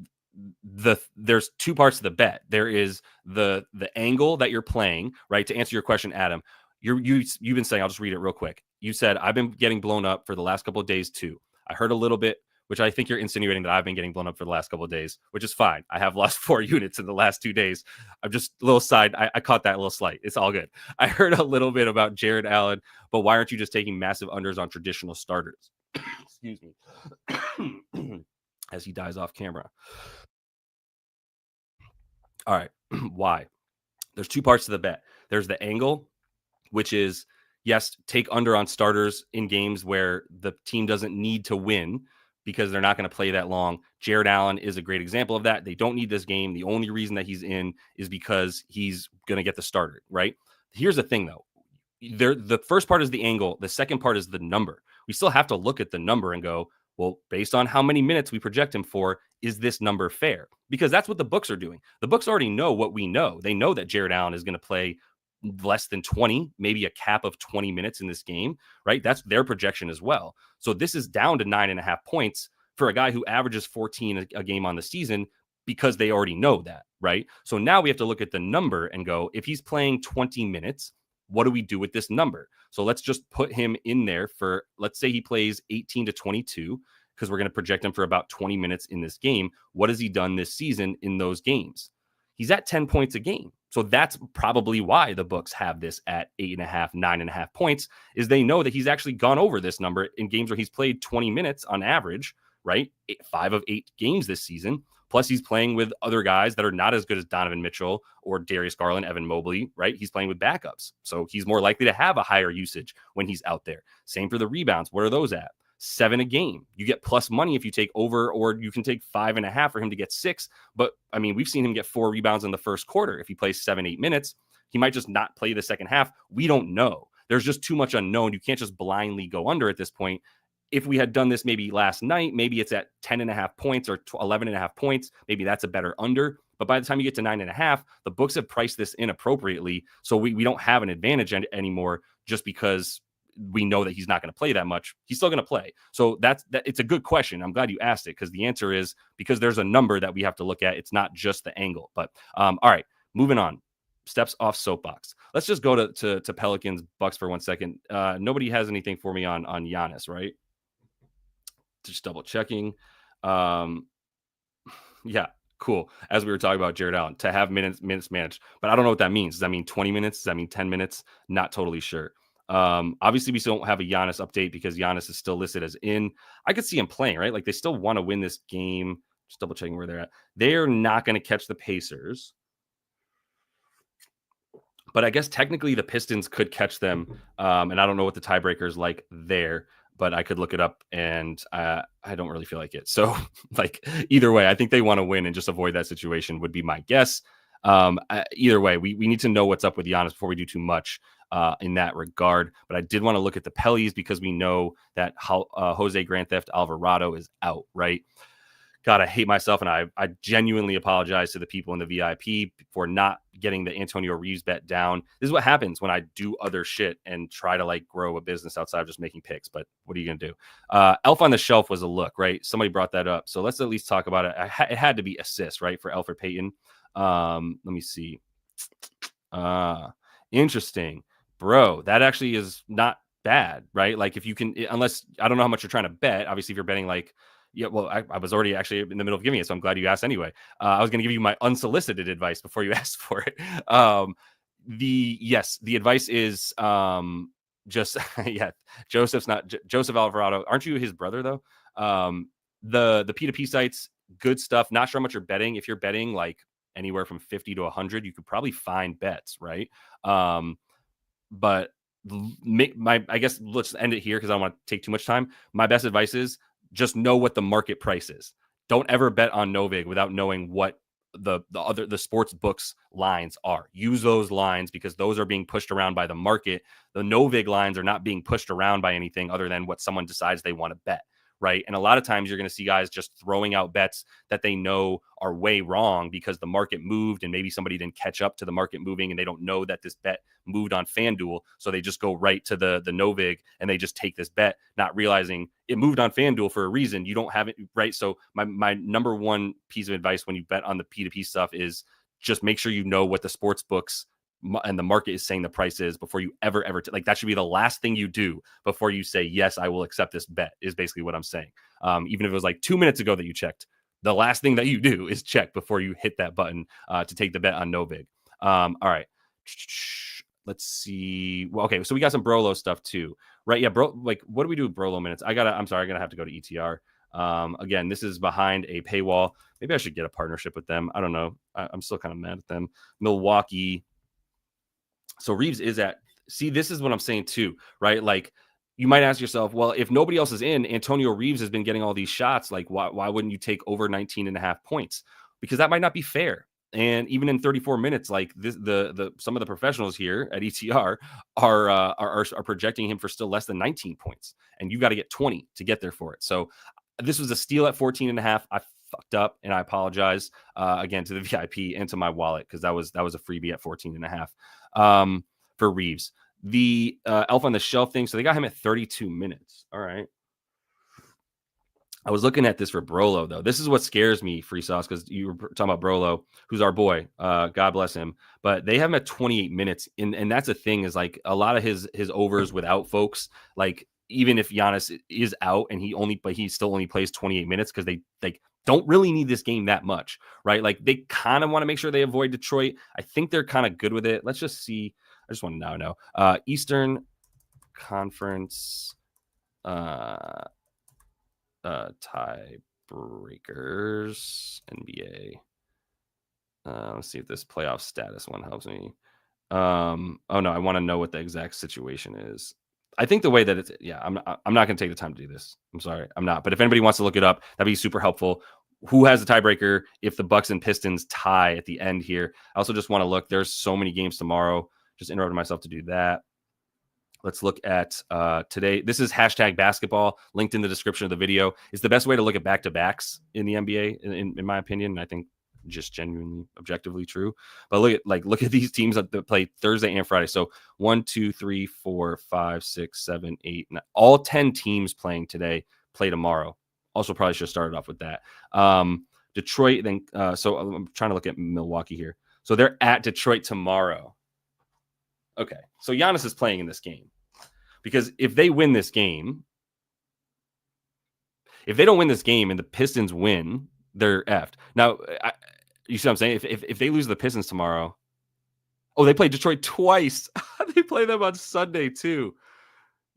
Speaker 1: there's 2 parts to the bet. There is the angle that you're playing, right? To answer your question, Adam, you've been saying, I'll just read it real quick. You said, I've been getting blown up for the last couple of days too. I heard a little bit, which I think you're insinuating that I've been getting blown up for the last couple of days, which is fine. I have lost 4 units in the last 2 days. I'm just a little side. I caught that little slight. It's all good. I heard a little bit about Jared Allen, but why aren't you just taking massive unders on traditional starters? Excuse me. As he dies off camera. All right. Why? There's 2 parts to the bet. There's the angle, which is, yes, take under on starters in games where the team doesn't need to win because they're not going to play that long. Jared Allen is a great example of that. They don't need this game. The only reason that he's in is because he's going to get the starter, right? Here's the thing, though. The first part is the angle. The second part is the number. We still have to look at the number and go, well, based on how many minutes we project him for, is this number fair? Because that's what the books are doing. The books already know what we know. They know that Jared Allen is going to play less than 20, maybe a cap of 20 minutes in this game, right? That's their projection as well. So this is down to 9.5 points for a guy who averages 14 a game on the season because they already know that, right? So now we have to look at the number and go, if he's playing 20 minutes, what do we do with this number? So let's just put him in there for, let's say he plays 18 to 22, because we're going to project him for about 20 minutes in this game. What has he done this season in those games? He's at 10 points a game. So that's probably why the books have this at 8.5, 9.5 points, is they know that he's actually gone over this number in games where he's played 20 minutes on average, right? 5 of 8 games this season. Plus, he's playing with other guys that are not as good as Donovan Mitchell or Darius Garland, Evan Mobley, right? He's playing with backups. So he's more likely to have a higher usage when he's out there. Same for the rebounds. What are those at? 7 a game. You get plus money if you take over, or you can take 5.5 for him to get 6. But I mean, we've seen him get 4 rebounds in the first quarter. If he plays 7-8 minutes, he might just not play the second half. We don't know. There's just too much unknown. You can't just blindly go under at this point. If we had done this maybe last night, maybe it's at 10.5 points or 11.5 points. Maybe that's a better under. But by the time you get to 9.5, the books have priced this in appropriately. So we don't have an advantage anymore just because we know that he's not going to play that much. He's still going to play. So it's a good question. I'm glad you asked it, because the answer is because there's a number that we have to look at. It's not just the angle. But all right, moving on. Steps off soapbox. Let's just go to Pelicans Bucks for 1 second. Nobody has anything for me on Giannis, right? Just double checking. Yeah, cool. As we were talking about Jared Allen, to have minutes managed, but I don't know what that means. Does that mean 20 minutes? Does that mean 10 minutes? Not totally sure. Obviously we still don't have a Giannis update because Giannis is still listed as in. I could see him playing, right? Like they still want to win this game. Just double checking where they're at. They're not going to catch the Pacers, but I guess technically the Pistons could catch them. And I don't know what the tiebreaker is like there, but I could look it up, and I don't really feel like it. So like either way, I think they want to win and just avoid that situation would be my guess. Either way, we need to know what's up with Giannis before we do too much in that regard. But I did want to look at the Pellies because we know that Jose Grand Theft Alvarado is out, right? God, I hate myself, and I genuinely apologize to the people in the VIP for not getting the Antonio Reeves bet down. This is what happens when I do other shit and try to like grow a business outside of just making picks. But what are you going to do? Elf on the Shelf was a look, right? Somebody brought that up. So let's at least talk about it. It had to be assist, right? For Elfrid Payton. Let me see. Interesting. Bro, that actually is not bad, right? Like if you can, unless I don't know how much you're trying to bet. Obviously, if you're betting like, yeah, well, I was already actually in the middle of giving it, so I'm glad you asked anyway. I was going to give you my unsolicited advice before you asked for it. The advice is just yeah, Joseph Alvarado. Aren't you his brother though? The P2P sites, good stuff. Not sure how much you're betting. If you're betting like anywhere from 50 to 100, you could probably find bets, right? But I guess let's end it here because I don't want to take too much time. My best advice is just know what the market price is. Don't ever bet on Novig without knowing what the sports books lines are. Use those lines because those are being pushed around by the market. The Novig lines are not being pushed around by anything other than what someone decides they want to bet, right? And a lot of times you're going to see guys just throwing out bets that they know are way wrong because the market moved and maybe somebody didn't catch up to the market moving and they don't know that this bet moved on FanDuel. So they just go right to the Novig and they just take this bet, not realizing it moved on FanDuel for a reason. You don't have it, right? So my number one piece of advice when you bet on the P2P stuff is just make sure you know what the sports books and the market is saying the price is before you ever like that should be the last thing you do before you say, yes, I will accept this bet is basically what I'm saying. Even if it was like 2 minutes ago that you checked, the last thing that you do is check before you hit that button to take the bet on Novig. All right. Let's see. Well, okay. So we got some Brolo stuff too, right? Yeah. Bro, like what do we do with Brolo minutes? I'm sorry. I'm going to have to go to ETR. Again, this is behind a paywall. Maybe I should get a partnership with them. I don't know. I'm still kind of mad at them. Milwaukee. So Reeves is this is what I'm saying too, right? Like you might ask yourself, well, if nobody else is in, Antonio Reeves has been getting all these shots. Like why wouldn't you take over 19.5 points? Because that might not be fair. And even in 34 minutes, like this, some of the professionals here at ETR are projecting him for still less than 19 points. And you got to get 20 to get there for it. So this was a steal at 14.5. I fucked up and I apologize again to the VIP and to my wallet because that was a freebie at 14.5. for Reeves. The elf on the shelf thing, so they got him at 32 minutes. All right. I was looking at this for Brolo, though. This is what scares me, Free Sauce, because you were talking about Brolo, who's our boy. God bless him. But they have him at 28 minutes. And that's the thing, is like a lot of his overs without folks, like even if Giannis is out and he still only plays 28 minutes because they like don't really need this game that much, right? Like they kind of want to make sure they avoid Detroit. I think they're kind of good with it. Let's just see. I just want to now know. Eastern Conference tiebreakers NBA. Let's see if this playoff status one helps me. Oh no, I want to know what the exact situation is. I think the way that it's, I'm not going to take the time to do this. I'm sorry, I'm not. But if anybody wants to look it up, that'd be super helpful. Who has the tiebreaker if the Bucks and Pistons tie at the end here? I also just want to look. There's so many games tomorrow. Just interrupted myself to do that. Let's look at today. This is hashtag basketball, linked in the description of the video. It's the best way to look at back-to-backs in the NBA, in my opinion. And I think just genuinely, objectively true. But look at these teams that play Thursday and Friday. So 1, 2, 3, 4, 5, 6, 7, 8, 9. All 10 teams playing today play tomorrow. Also, probably should have started off with that. Detroit, then. So I'm trying to look at Milwaukee here. So they're at Detroit tomorrow. Okay, so Giannis is playing in this game. Because if they win this game, if they don't win this game and the Pistons win, they're effed. Now, you see what I'm saying? If they lose the Pistons tomorrow, they play Detroit twice. They play them on Sunday too.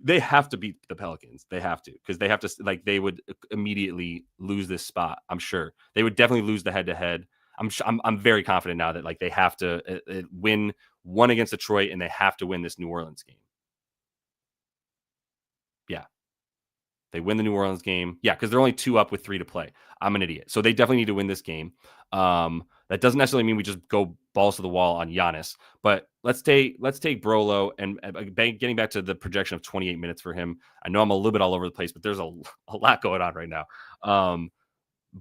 Speaker 1: They have to beat the Pelicans. They have to, because they have to, like, they would immediately lose this spot. I'm sure they would definitely lose the head-to-head. I'm very confident now that like they have to win one against Detroit and they have to win this New Orleans game. Yeah. They win the New Orleans game. Yeah, because they're only 2 up with 3 to play. I'm an idiot. So they definitely need to win this game. That doesn't necessarily mean we just go balls to the wall on Giannis. But let's take Brolo and getting back to the projection of 28 minutes for him. I know I'm a little bit all over the place, but there's a lot going on right now.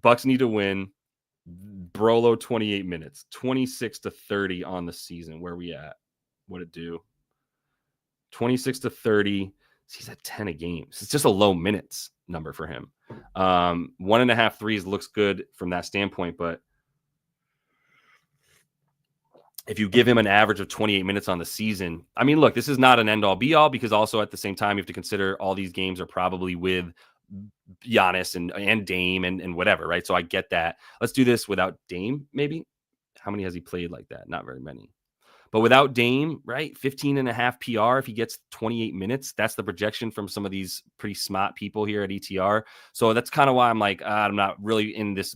Speaker 1: Bucks need to win. Brolo 28 minutes, 26-30 on the season. Where are we at? What it do? 26-30. He's at 10 a game. So it's just a low minutes number for him. 1.5 threes looks good from that standpoint, but if you give him an average of 28 minutes on the season, I mean, look, this is not an end-all be-all, because also at the same time, you have to consider all these games are probably with Giannis and Dame and whatever, right? So I get that. Let's do this without Dame, maybe. How many has he played like that? Not very many. But without Dame, right, 15.5 PR if he gets 28 minutes. That's the projection from some of these pretty smart people here at ETR. So that's kind of why I'm like, I'm not really in this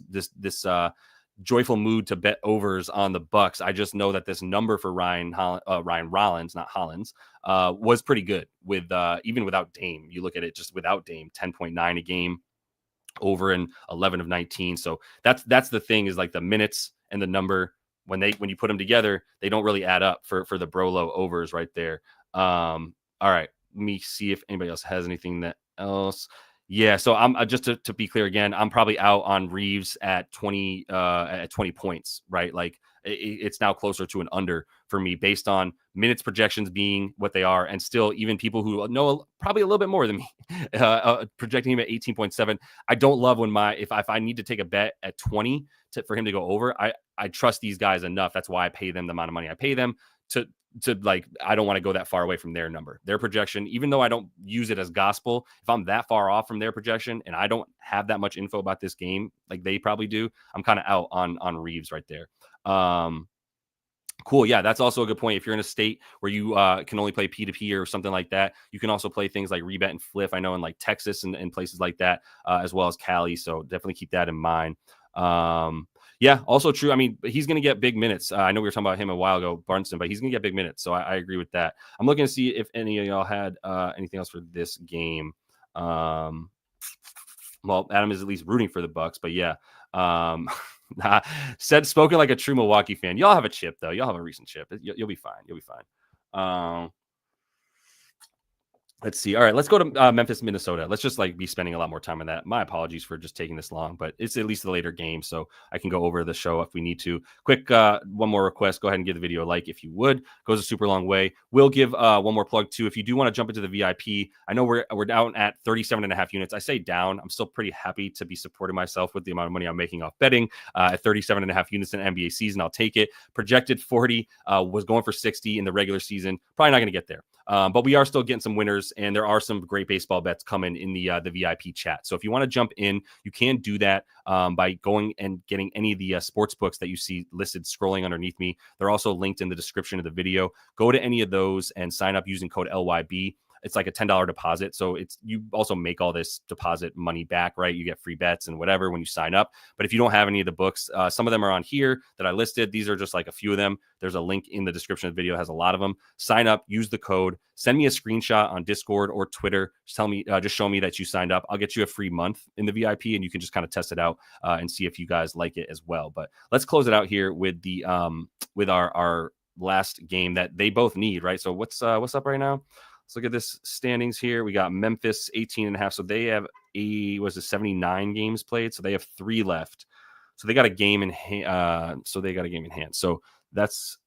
Speaker 1: joyful mood to bet overs on the Bucks. I just know that this number for Ryan Rollins, not Hollins, was pretty good with even without Dame. You look at it just without Dame, 10.9 a game, over in 11 of 19. So that's the thing, is like the minutes and the number. When you put them together, they don't really add up for the Brolo overs right there. All right, let me see if anybody else has anything else. Yeah, so I'm just to be clear again, I'm probably out on Reeves at 20 points, right? Like it's now closer to an under for me based on minutes projections being what they are, and still even people who know probably a little bit more than me projecting him at 18.7. I don't love when if I need to take a bet at 20 for him to go over. I trust these guys enough. That's why I pay them the amount of money I pay them to like, I don't want to go that far away from their number, their projection, even though I don't use it as gospel. If I'm that far off from their projection and I don't have that much info about this game, like they probably do, I'm kind of out on Reeves right there. Cool. Yeah, that's also a good point. If you're in a state where you can only play P2P or something like that, you can also play things like Rebet and Fliff. I know in like Texas and places like that, as well as Cali. So definitely keep that in mind. Yeah, also true. I mean, he's going to get big minutes. I know we were talking about him a while ago, Brunson, but he's going to get big minutes. So I agree with that. I'm looking to see if any of y'all had anything else for this game. Well, Adam is at least rooting for the Bucks, but yeah. Spoken like a true Milwaukee fan. Y'all have a chip, though. Y'all have a recent chip. You'll be fine. You'll be fine. Let's see. All right, let's go to Memphis, Minnesota. Let's just be spending a lot more time on that. My apologies for just taking this long, but it's at least the later game, so I can go over the show if we need to. Quick, one more request. Go ahead and give the video a like if you would. Goes a super long way. We'll give one more plug too. If you do want to jump into the VIP, I know we're down at 37.5 units. I say down. I'm still pretty happy to be supporting myself with the amount of money I'm making off betting. At 37.5 units in NBA season, I'll take it. Projected 40, was going for 60 in the regular season. Probably not going to get there. But we are still getting some winners, and there are some great baseball bets coming in the VIP chat. So if you want to jump in, you can do that by going and getting any of the sports books that you see listed scrolling underneath me. They're also linked in the description of the video. Go to any of those and sign up using code LYB. It's like a $10 deposit. So you also make all this deposit money back, right? You get free bets and whatever when you sign up. But if you don't have any of the books, some of them are on here that I listed. These are just like a few of them. There's a link in the description of the video that has a lot of them. Sign up, use the code, send me a screenshot on Discord or Twitter. Just show me that you signed up. I'll get you a free month in the VIP, and you can just kind of test it out and see if you guys like it as well. But let's close it out here with the with our last game that they both need, right? So what's up right now? Let's look at this standings here. We got Memphis 18.5. So they have 79 games played. So they have 3 left. So they got a game in hand. So that's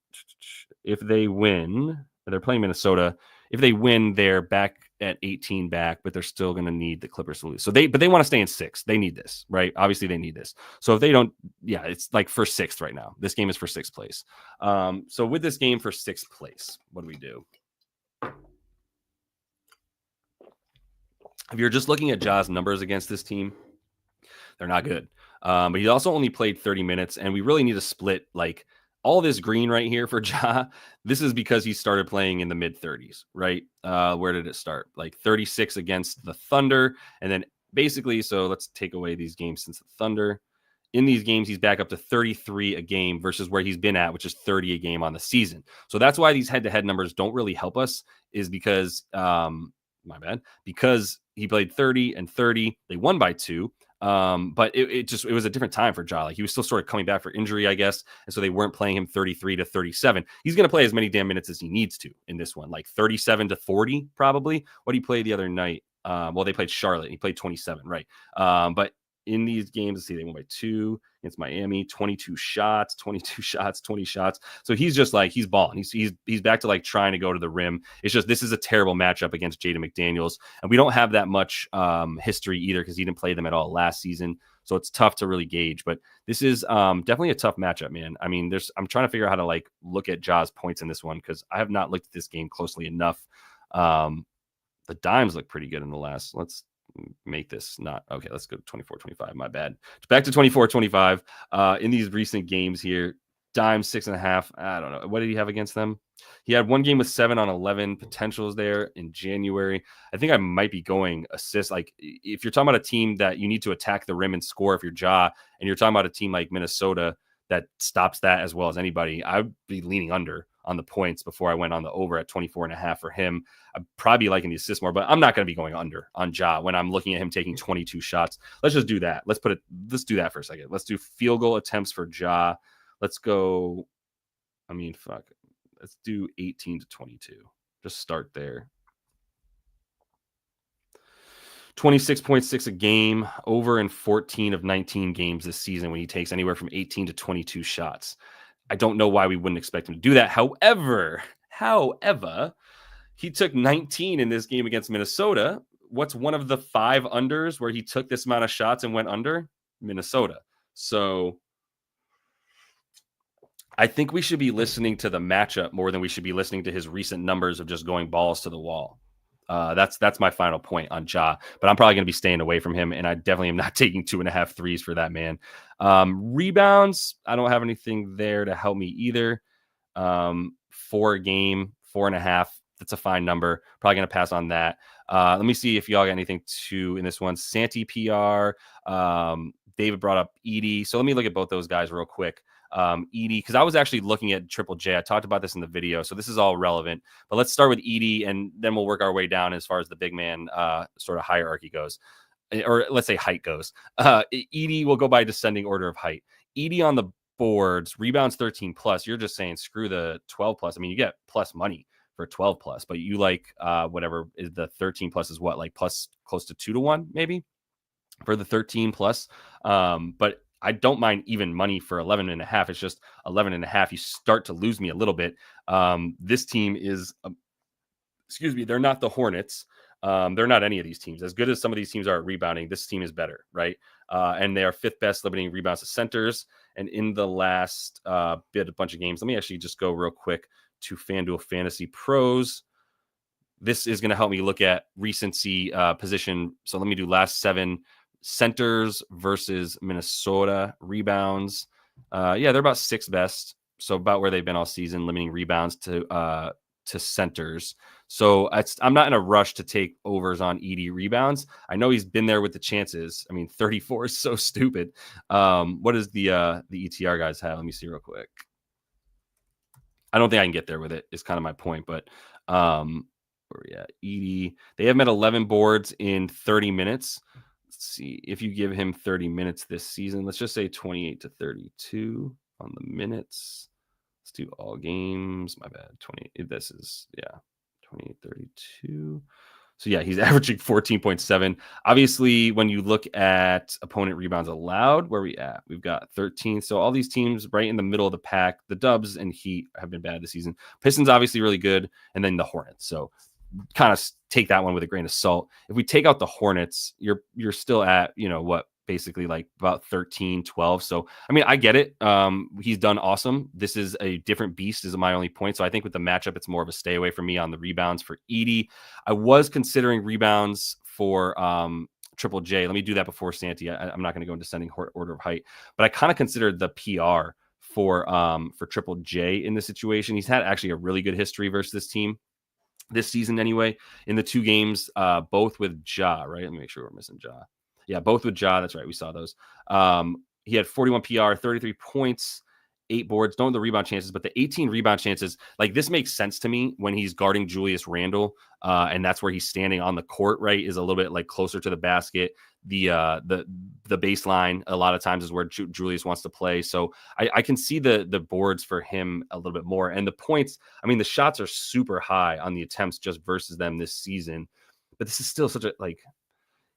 Speaker 1: if they win, they're playing Minnesota. If they win, they're back at 18 back, but they're still going to need the Clippers to lose. So they want to stay in 6th. They need this, right? Obviously they need this. So if they don't, it's like for 6th right now. This game is for 6th place. So with this game for 6th place, what do we do? If you're just looking at Ja's numbers against this team, they're not good. But he also only played 30 minutes, and we really need to split like all this green right here for Ja. This is because he started playing in the mid-30s, right? Where did it start? Like 36 against the Thunder, and then basically, so let's take away these games since the Thunder. In these games, he's back up to 33 a game versus where he's been at, which is 30 a game on the season. So that's why these head-to-head numbers don't really help us, is because because he played 30 and 30. They won by 2. But it was a different time for Ja. Like he was still sort of coming back for injury, I guess. And so they weren't playing him 33 to 37. He's going to play as many damn minutes as he needs to in this one, like 37 to 40, probably. What did he play the other night? Well, they played Charlotte. He played 27, right? But in these games, let's see, they won by 2 against Miami, 22 shots, 20 shots. So he's just like, he's balling. He's back to like trying to go to the rim. It's just, this is a terrible matchup against Jaden McDaniels. And we don't have that much history either because he didn't play them at all last season. So it's tough to really gauge, but this is definitely a tough matchup, man. I mean, I'm trying to figure out how to like look at Ja's points in this one because I have not looked at this game closely enough. The dimes look pretty good in the last. Let's make this not okay. Let's go to 24-25. My bad. Back to 24-25. In these recent games here, Dimes 6.5. I don't know. What did he have against them? He had one game with 7 on 11 potentials there in January. I think I might be going assist. Like if you're talking about a team that you need to attack the rim and score, if you're Ja, and you're talking about a team like Minnesota that stops that as well as anybody, I'd be leaning under on the points before I went on the over at 24.5 for him. I'd probably be liking the assist more, but I'm not going to be going under on Ja when I'm looking at him taking 22 shots. Let's just do that. Let's do that for a second. Let's do field goal attempts for Ja. Let's go. Let's do 18 to 22. Just start there. 26.6 a game, over in 14 of 19 games this season when he takes anywhere from 18 to 22 shots. I don't know why we wouldn't expect him to do that. However, he took 19 in this game against Minnesota. What's one of the 5 unders where he took this amount of shots and went under? Minnesota. So I think we should be listening to the matchup more than we should be listening to his recent numbers of just going balls to the wall. That's my final point on Ja, but I'm probably going to be staying away from him, and I definitely am not taking 2.5 threes for that man. Rebounds, I don't have anything there to help me either. 4 a game, 4.5. That's a fine number. Probably going to pass on that. Let me see if y'all got anything to in this one. Santi PR. David brought up Edie. So let me look at both those guys real quick. Edie, because I was actually looking at Triple J. I talked about this in the video, so this is all relevant. But let's start with Edie, and then we'll work our way down as far as the big man sort of hierarchy goes, or let's say height goes. Edie will go by descending order of height. Edie on the boards, rebounds 13 plus. You're just saying screw the 12 plus. I mean, you get plus money for 12 plus, but you like whatever is the 13 plus is what, like plus close to 2-1 maybe for the 13 plus. But I don't mind even money for 11.5. It's just 11.5. You start to lose me a little bit. This team is, excuse me, they're not the Hornets. They're not any of these teams. As good as some of these teams are at rebounding, this team is better, right? And they are 5th best limiting rebounds to centers. And in the last a bunch of games, let me actually just go real quick to FanDuel Fantasy Pros. This is going to help me look at recency position. So let me do last 7 centers versus Minnesota rebounds. Yeah, they're about 6th best. So about where they've been all season, limiting rebounds to centers. So I'm not in a rush to take overs on ED rebounds. I know he's been there with the chances. I mean, 34 is so stupid. What does the ETR guys have? Let me see real quick. I don't think I can get there with it, is kind of my point. But ED, they have met 11 boards in 30 minutes. Let's see if you give him 30 minutes this season. Let's just say 28 to 32 on the minutes. Let's do all games. My bad. 28. This is 28, 32. So yeah, he's averaging 14.7. Obviously, when you look at opponent rebounds allowed, where we at? We've got 13. So all these teams right in the middle of the pack. The Dubs and Heat have been bad this season. Pistons obviously really good, and then the Hornets. So kind of take that one with a grain of salt. If we take out the Hornets, you're still at what? Basically like about 13, 12. So, I mean, I get it. He's done awesome. This is a different beast is my only point. So I think with the matchup, it's more of a stay away from me on the rebounds for Edie. I was considering rebounds for Triple J. Let me do that before Santi. I'm not going to go in descending order of height, but I kind of considered the PR for Triple J in this situation. He's had actually a really good history versus this team this season anyway, in the 2 games, both with Ja, right? Let me make sure we're missing Ja. Yeah, both with Ja. That's right. We saw those. He had 41 PR, 33 points, 8 boards. Don't know the rebound chances, but the 18 rebound chances, like this makes sense to me when he's guarding Julius Randle, and that's where he's standing on the court. Right, is a little bit like closer to the basket. The baseline a lot of times is where Julius wants to play. So I can see the boards for him a little bit more, and the points. I mean, the shots are super high on the attempts just versus them this season, but this is still such a like.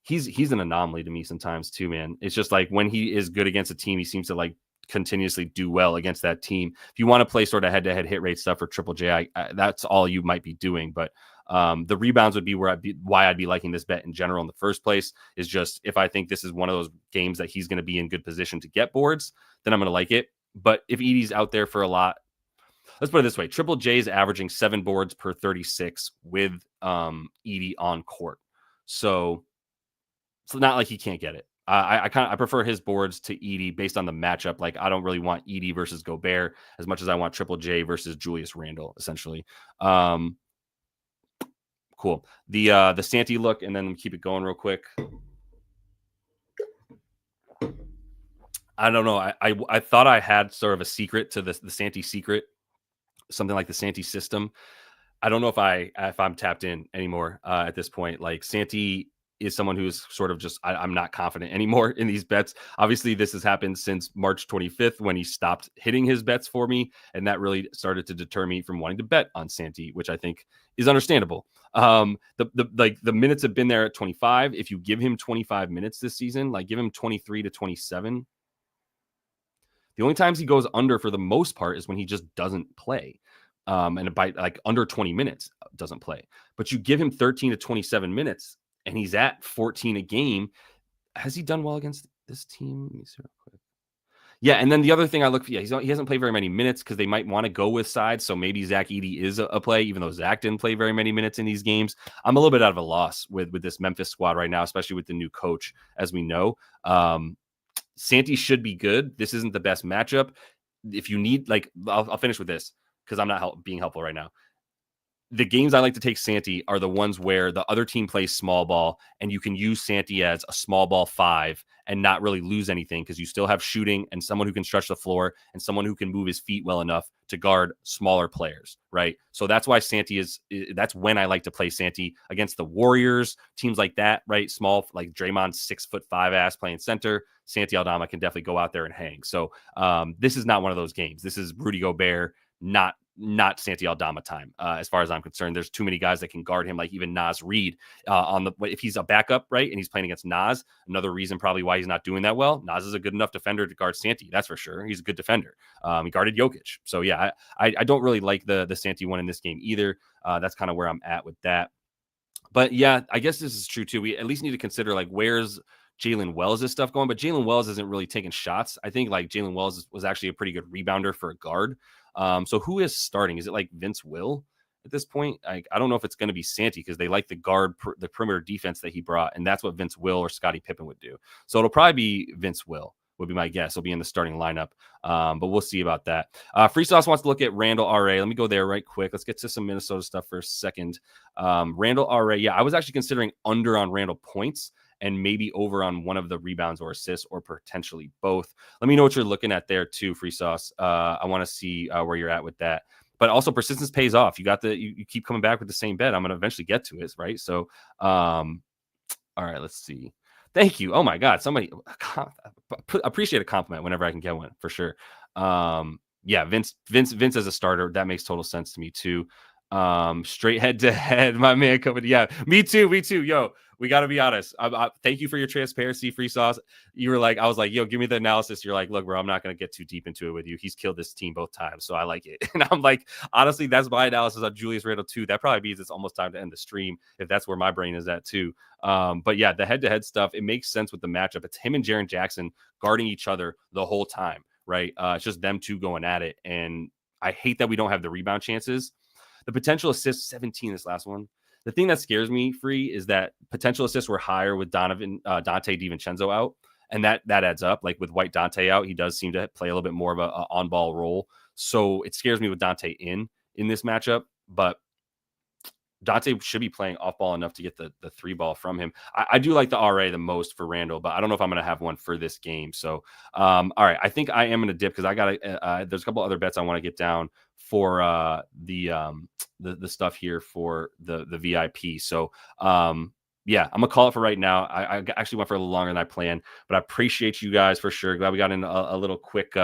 Speaker 1: He's an anomaly to me sometimes too, man. It's just like when he is good against a team, he seems to like continuously do well against that team. If you want to play sort of head-to-head hit rate stuff for Triple J, that's all you might be doing. But the rebounds would be why I'd be liking this bet in general in the first place. Is just if I think this is one of those games that he's going to be in good position to get boards, then I'm going to like it. But if Edie's out there for a lot, let's put it this way: Triple J is averaging 7 boards per 36 with Edie on court. So not like he can't get it. I prefer his boards to Edie based on the matchup. Like I don't really want Edie versus Gobert as much as I want Triple J versus Julius Randle, essentially. Cool. The Santi look, and then keep it going real quick. I don't know. I thought I had sort of a secret to the Santi secret, something like the Santi system. I don't know if I'm tapped in anymore at this point. Like Santi is someone who's sort of just, I'm not confident anymore in these bets. Obviously, this has happened since March 25th when he stopped hitting his bets for me. And that really started to deter me from wanting to bet on Santi, which I think is understandable. The minutes have been there at 25. If you give him 25 minutes this season, like give him 23 to 27. The only times he goes under for the most part is when he just doesn't play. And by like under 20 minutes doesn't play. But you give him 13 to 27 minutes, and he's at 14 a game. Has he done well against this team? Let me see real quick. Yeah, and then the other thing I look for, he hasn't played very many minutes because they might want to go with sides. So maybe Zach Edey is a play, even though Zach didn't play very many minutes in these games. I'm a little bit out of a loss with this Memphis squad right now, especially with the new coach, as we know. Santi should be good. This isn't the best matchup. If you need, like, I'll finish with this because I'm not being helpful right now. The games I like to take Santi are the ones where the other team plays small ball and you can use Santi as a small ball 5 and not really lose anything because you still have shooting and someone who can stretch the floor and someone who can move his feet well enough to guard smaller players, right? So that's why that's when I like to play Santi against the Warriors, teams like that, right? Small, like Draymond's 6'5" ass playing center. Santi Aldama can definitely go out there and hang. So this is not one of those games. This is Rudy Gobert not not Santi Aldama time, as far as I'm concerned. There's too many guys that can guard him, like even Naz Reid if he's a backup, right, and he's playing against Naz. Another reason probably why he's not doing that well. Naz is a good enough defender to guard Santi, that's for sure. He's a good defender. He guarded Jokic, so yeah, I don't really like the Santi one in this game either. That's kind of where I'm at with that. But yeah, I guess this is true too. We at least need to consider like where's Jalen Wells' stuff going, but Jalen Wells isn't really taking shots. I think like Jalen Wells was actually a pretty good rebounder for a guard. So who is starting? Is it like Vince Will at this point? I don't know if it's going to be Santi because they like the guard, the perimeter defense that he brought, and that's what Vince Will or Scottie Pippen would do. So it'll probably be Vince Will would be my guess. He'll be in the starting lineup, but we'll see about that. Free Sauce wants to look at Randall R.A. Let me go there right quick. Let's get to some Minnesota stuff for a second. Randall R.A. Yeah, I was actually considering under on Randall points and maybe over on one of the rebounds or assists or potentially both. Let me know what you're looking at there too, Free Sauce. I want to see where you're at with that. But also persistence pays off. You keep coming back with the same bet. I'm going to eventually get to it, right? So, all right, let's see. Thank you. Oh my God. Somebody appreciate a compliment whenever I can get one for sure. Yeah, Vince as a starter, that makes total sense to me too. Straight head to head, my man coming. Yeah, me too. Yo, we got to be honest. Thank you for your transparency, Free Sauce. You were like, I was like, yo, give me the analysis. You're like, look, bro, I'm not going to get too deep into it with you. He's killed this team both times, so I like it. And I'm like, honestly, that's my analysis on Julius Randle too. That probably means it's almost time to end the stream if that's where my brain is at too. But yeah, the head-to-head stuff, it makes sense with the matchup. It's him and Jaren Jackson guarding each other the whole time, right? It's just them two going at it. And I hate that we don't have the rebound chances. The potential assists, 17 this last one. The thing that scares me, Free, is that potential assists were higher with Dante DiVincenzo out. And that adds up. Like with White Dante out, he does seem to play a little bit more of a on-ball role. So it scares me with Dante in this matchup. But Dante should be playing off ball enough to get the three ball from him. I do like the RA the most for Randall, but I don't know if I'm going to have one for this game. So, all right, I think I am going to dip because I got there's a couple other bets I want to get down for the stuff here for the VIP. So, yeah, I'm gonna call it for right now. I actually went for a little longer than I planned, but I appreciate you guys for sure. Glad we got in a little quick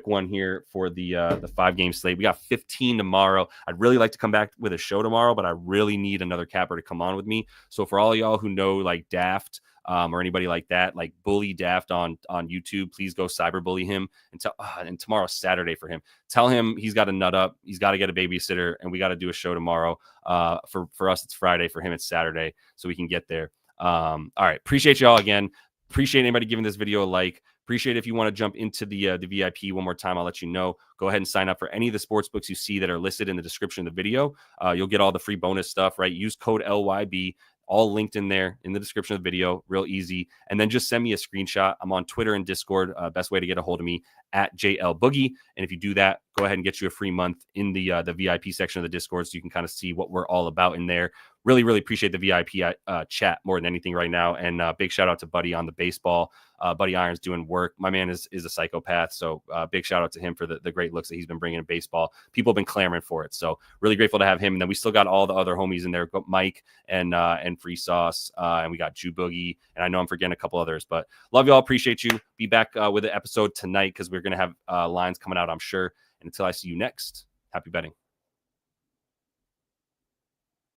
Speaker 1: one here for the 5-game slate. We got 15 tomorrow. I'd really like to come back with a show tomorrow, but I really need another capper to come on with me. So for all of y'all who know like Daft or anybody like that, like bully Daft on YouTube, please go cyberbully him and tomorrow's Saturday for him. Tell him he's got to nut up. He's got to get a babysitter, and we got to do a show tomorrow. For us, it's Friday. For him, it's Saturday, so we can get there. All right. Appreciate y'all again. Appreciate anybody giving this video a like. Appreciate if you want to jump into the VIP one more time. I'll let you know. Go ahead and sign up for any of the sports books you see that are listed in the description of the video. You'll get all the free bonus stuff, right? Use code LYB, all linked in there in the description of the video. Real easy. And then just send me a screenshot. I'm on Twitter and Discord. Best way to get a hold of me at JLBoogie. And if you do that, go ahead and get you a free month in the VIP section of the Discord so you can kind of see what we're all about in there. Really, really appreciate the VIP chat more than anything right now. And big shout out to Buddy on the baseball. Buddy Irons doing work. My man is a psychopath. So big shout out to him for the great looks that he's been bringing in baseball. People have been clamoring for it. So really grateful to have him. And then we still got all the other homies in there. Mike and Free Sauce. And we got Jew Boogie. And I know I'm forgetting a couple others. But love y'all. Appreciate you. Be back with an episode tonight because we're going to have lines coming out, I'm sure. And until I see you next, happy betting.